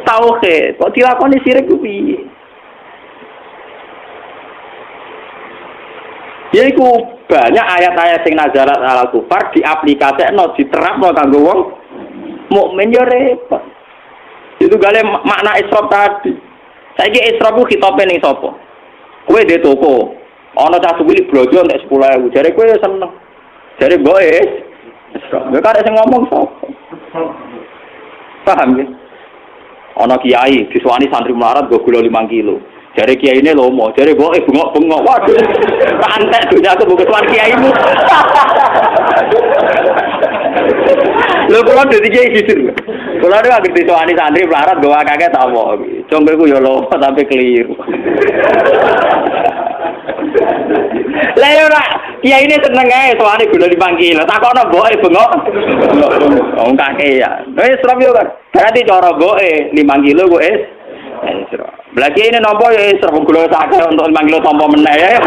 tauhid, kok dilakoni syirik ku piye? Yaiku banyak ayat-ayat sing nazarat ala kufar diaplikasekno diterapno kanggo wong mukmin yo repot. Itu gale makna israf tadi. Saiki israf ku khitope ning sapa? Kowe dhe toko. Ana cah suwi blojo entek 10.000. Jare kowe seneng. Jare mboke israf. Yo karek sing ngomong sapa? Paham ya? Ana kiai disuwani santri melarat go gula 5 kilo. Jare kiyaine lomo, jare mboke bengok-bengok. Waduh. Antek dunyaku mbok kesuwan kiaimu. Lho kula dadi kiai jujur. Kula nek anggere disuwani santri melarat go akeh ta apa. Congkelku ya lomo tapi keliru. Lah ora, kiai ini seneng ae suwane gula 5 kilo. Takono mboke bengok. Wong kakek ya. Wis serap yo kan. Berarti cara mboke 5 kilo kok serap. Lah kiai ini nampa ya serap gula sakit untuk 5 kilo tampa meneh ya.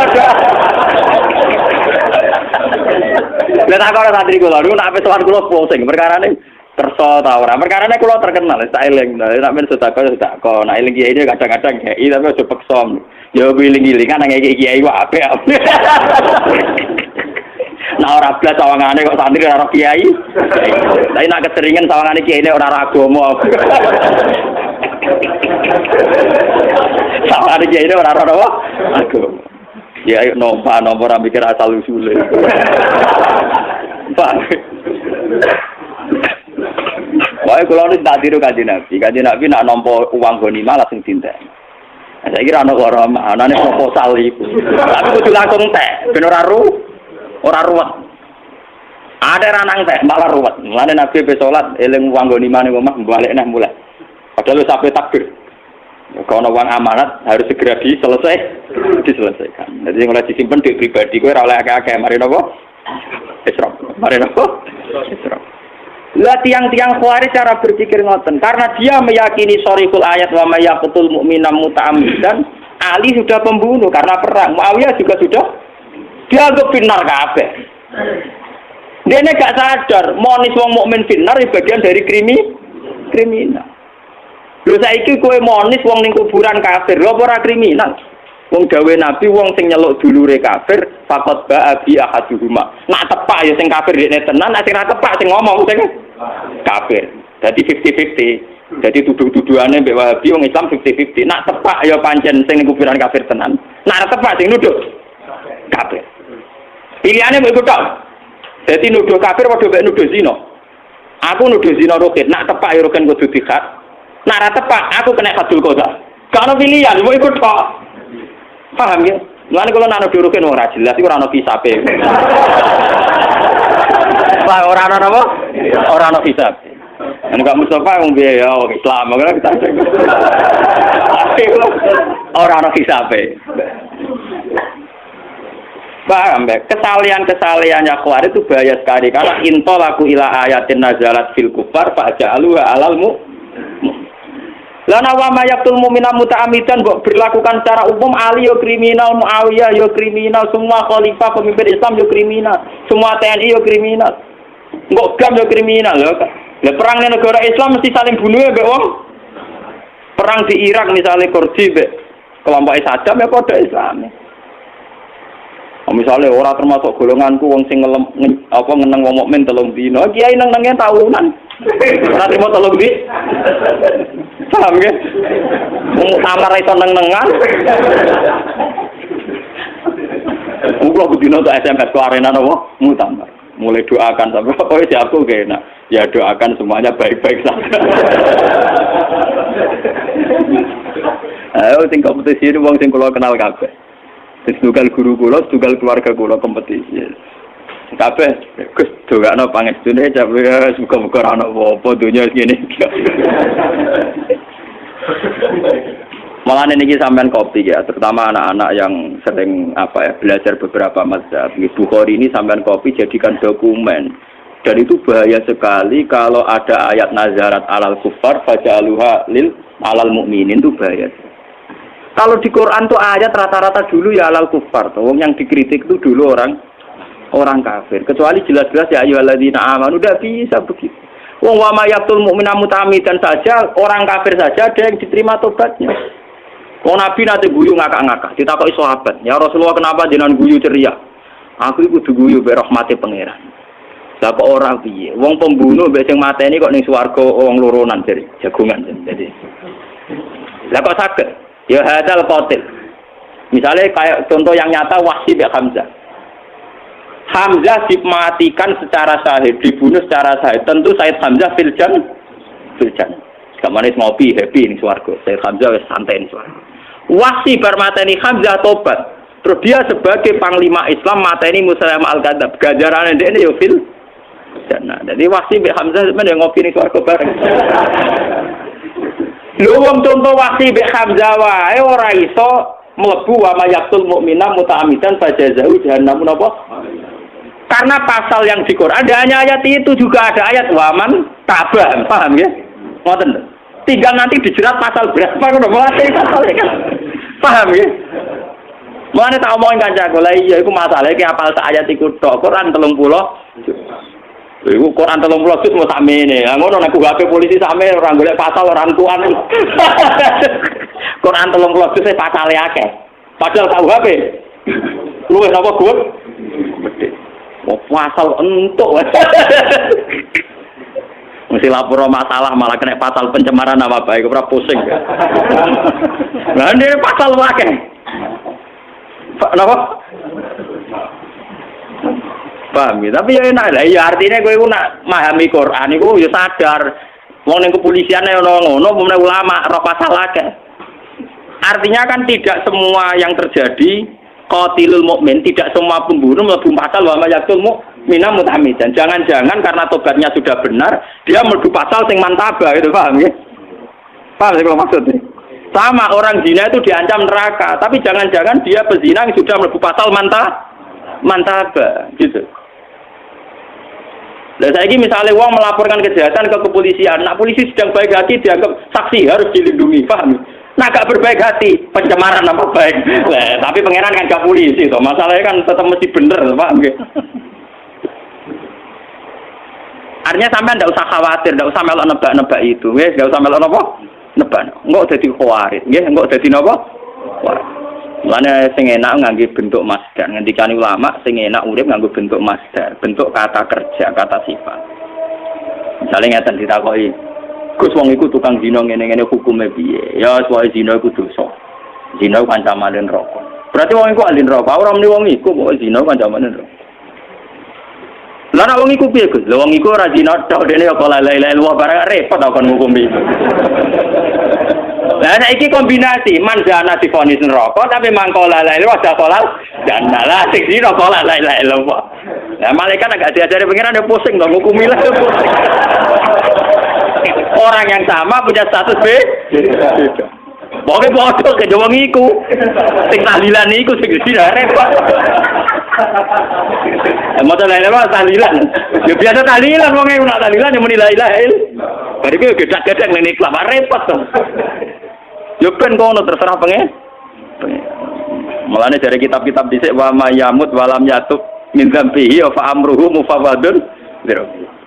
Lah takono santri kula niku nek sowan kula pusing perkarane kersa ta ora. Perkarane kula terkenal sak eling. Nek men sedekah nek eling kiai ini kadang-kadang kiai tapi aja peksa. Ya wiling-wilingan nang kiai wae apik. Nah ora blas sawangane kok santri ora kiai. Tapi nek keseringan sawangane kiai ini ora agama. Sawangane kiai ini ora apa? Agama. Ya ayo nomor ora mikir asal usule. Pak. Wae kula nek tak tiru Kanjeng Nabi. Kanjeng Nabi nak nampa uang ghanimah langsung dinten. Saya kira anak orang anane proposal iku. Tapi kudu langsung tek, ben ora ruwet. Ada ranang tek malah ruwet. Mulane Nabi be salat eling wong ghanimah ning omah balik neh mulai. Padahal sampai takbir. Kalau uang amanat harus segera diselesaikan. Jadi mulai disimpan di pribadi kowe ora oleh akeh-akeh. Mari napa? Israf. Mari napa? Israf. Lah tiang-tiang Khawarij cara berpikir ngoten karena dia meyakini sharihul ayat wa may yaqtul mu'mina muta'ammidan. Ali sudah pembunuh karena perang. Muawiyah juga sudah dianggap benar kabeh. Dia gak sadar, monis wong mukmin finnar bagian dari kriminal. Lho saiki kowe monis wong ning kuburan kafir, lho ora kriminal. Wong gawe Nabi wong sing nyeluk dulure kafir, faqat ba'a bi ahaduhuma. Nak tepak ya sing kafir dekne tenan, nek ora tepak sing ngomong sing kafir. Dadi 50-50. Jadi tuduh-tuduhane mbek Wahabi wong Islam 50-50. Nak tepak ya pancen sing ning kuburan kafir tenan. Nak ora tepak sing nuduh kafir. Pilihane mbek iku tok. Dadi nuduh kafir padha mbek nuduh zina. Aku nuduh zina Rukin, nak tepak ya Rukin kudu dikhat. Nak ora tepak aku kena hadul qadha. Gak ono pilihan, mbok iku tok. Paham ya? Mulane kula nak nuduh Rukin ora jelas iku ora ono hisabe. Lah ora ono apa? Ora ono hisab. Enggak Mustafa wong piye ya Islam ora kita. Ora ono hisabe. Paham ya? Kesalahan-kesalahannya Khawarij itu bahaya sekali karena intolaku ila ayatin nazalat fil kufar fa'ja'aluha alal Lana wa mayaktul mu'mina muta'amidan kok berlakukan secara umum Ali yo kriminal, Muawiyah yo kriminal, semua khalifah pemimpin Islam yo kriminal, semua TNI yo kriminal. Kok GAM yo kriminal lho. Lah perang ning negara Islam mesti saling bunuh ya mbek wong. Perang di Irak misalnya Kurdi mbek kelompok Saddam ya padha Islam. Misalnya orang termasuk golonganku wong sing ngeneng wong mukmin 3 dina, kiai neng-nenge tahunan. Ora trimo 3 di. Paham nggih? Wong amar iso neng-nengan. Kulo bedino tok SMS ku arena napa? Mutamar. Mulai doakan sampai oh ya aku kena. Ya doakan semuanya baik-baik saja. Ayo sing kompetisi wong sing kula kenal kabeh. Tugal guru kula, tugal keluarga kula kompetisi. Kabeh Gus dongakno pangestune jabe muga-muga ora ono apa-apa donya ngene iki. Malah niki sampean kopi ya, terutama anak-anak yang sering belajar beberapa mazhab. Bukhari ini sampean kopi jadikan dokumen. Dan itu bahaya sekali kalau ada ayat nazarat alal kufar faja'aluha lil alal mukminin itu bahaya. Kalau di Quran tuh ayat rata-rata dulu ya alal kufar, tuh yang dikritik itu dulu orang kafir. Kecuali jelas-jelas ya ayyuhalladzina amanu udah bisa begitu. Wong wa may yaqtul mu'mina muta'ammidan saja orang kafir saja ada yang diterima tobatnya. Wong Nabi nanti guyu ngakak-ngakak, ditakoki sahabat, "Ya Rasulullah kenapa jenengan guyu ceria?" Aku iku kudu guyu be rahmate pangeran. Lah kok ora piye? Wong pembunuh mbek sing mateni kok ning swarga wong loronan jadi jagongan jadi. Lah kok saged? Ya hadal qatil. Misalnya kayak contoh yang nyata Wahsy bin Hamzah. Hamzah dimatikan secara sahih, dibunuh secara sahih. Tentu Said Hamzah filjan. Kamane ngopi happy ning swarga. Said Hamzah wis santai ning swarga. Wahsy bar mateni Hamzah tobat. Terus dia sebagai panglima Islam mateni Musailamah al-Kadzdzab. Ganjarane ndekne yo fil jannah. Jadi Wahsy bin Hamzah men ngopi ning swarga bareng. Lho wong contoh Wahsy bin Hamzah wae ora iso mlebu wa mayaqtul mukmina muta'ammidan fajazau jahannam napa? Karena pasal yang di Quran ada hanya ayat itu juga ada ayat waman tabah, paham ya? Ngoten. Tinggal nanti dijerat pasal berapa ngono mulai pasal kan. Paham ya? Mulane tak omongin kancaku, lha iya iku masalahe ki apal sak ayat iku tok Quran 30. Iku Quran 30 juz mau sakmene. Lah ngono nek HP polisi sakmene ora golek pasal orang tuan. Quran 30 juz pasale akeh. Padahal KUHP luwih napa gue? Gede. Mau pasal entuk. Mesti lapor masalah malah kena pasal pencemaran nama baik ora pusing. Lah ndek pasal akeh. Napa? Paham ya, tapi ya enak lah. Ya artinya kowe nak memahami Quran iku ya sadar. Wong ning kepolisian ono ngono, umumnya ulama roh pasal akeh. Artinya kan tidak semua yang terjadi qatilul mukmin, tidak semua pembunuh mlebu pasal wa mayaqtul mu'mina muta'ammidan. Jangan-jangan karena tobatnya sudah benar, dia mlebu pasal sing mantaba gitu, paham ya? Paham sih kalau maksudnya? Sama orang zina itu diancam neraka, tapi jangan-jangan dia pezina yang sudah mlebu pasal mantaba gitu. Nah, saya ini misalnya uang melaporkan kejahatan ke kepolisian, nah polisi sedang baik hati dianggap saksi harus dilindungi, paham? Nah gak berbaik hati, pencemaran nama baik. Nah, tapi pangeran kan gak polisi, toh masalahnya kan tetap mesti bener, paham? Artinya sampai ndak usah khawatir, ndak usah melok nebak-nebak itu. Wis, ndak usah melok napa? Nebak. Engko dadi khawatir. Nggih, engko dadi napa? Mulane sing enak ngangge bentuk masdar. Ngendikane ulama sing enak urip nganggo bentuk masdar, bentuk kata kerja, kata sifat. Misalnya ngeten ditakoki, Gus wong iku tukang zina ngene-ngene hukume piye? Ya soal zina iku dosa. Zina kancamane neraka. Berarti wong iku ahli neraka. Ora muni wong iku kok zina kancamane neraka. Lah nek wong iku piye Gus? Lah wong iku ora zina tok dene kok la ilaha illallah barang repot kon ngukumi. Lah nek iki kombinasi manjana divonis neraka tapi mangko la ilaha illallah dakolal dan lah sing zina kok la ilaha illallah. Lah malaikat agak diajari pengiran dia pusing dong ngukumi lah pusing. Orang yang sama punya status beda. Pokoknya bodoh ke wong iku. Sing tahlilan iku sing zina repot. Motor lain apa tahlilan? Ya biasa tahlilan wong e nak tahlilan yang muni la ilaha illallah. Bari ku gedak-gedak ning ikhlas repot to. Yo ben kono terserah pengen. Mulane dari kitab-kitab dhisik wa mayamut walam yatub min dzambihi fa amruhu mufawwadun.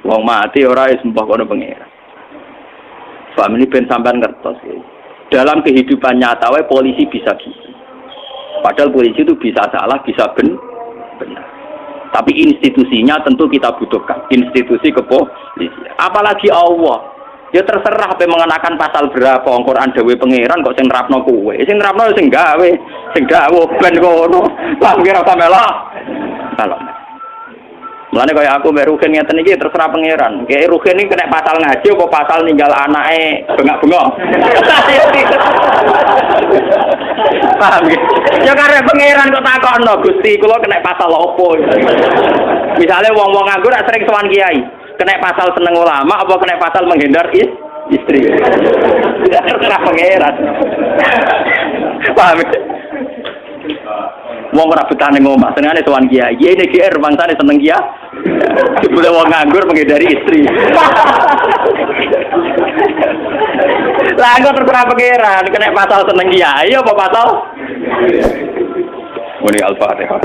Wong mati ora wis mbah kono pengen. Paham ini ben sampean ngertos ya. Dalam kehidupan nyata wae polisi bisa gitu. Padahal polisi itu bisa salah, bisa benar. Tapi institusinya tentu kita butuhkan. Institusi kepolisian. Apalagi Allah. Ya terserah apa mengenakan pasal berapa Al-Qur'an dawuh pangeran kok sing nerapno kowe. Sing nerapno sing gawe, sing dawuh ben kono. Lah kira sampe lah. Kalau mulane kaya aku mbek Rugen ngeten iki terserah pangeran. Kayak Rugen iki kena pasal ngaji apa pasal ninggal anake bengak-bengok. Paham ya? Ya karena pangeran kok takokno Gusti kula kena pasal opo. Misalnya wong-wong nganggur sering sowan kiai, kena pasal seneng ulama apa kena pasal menghindar istri. Ya terserah pangeran. Paham ya? Wong ora betane ngomah, senengane sowan kiai. Kiai nek GR bangsane seneng kiai. Jebule wong nganggur menghindari istri. Lah kok terserah pangeran, kena pasal seneng kiai apa pasal? Muni Al-Fatihah.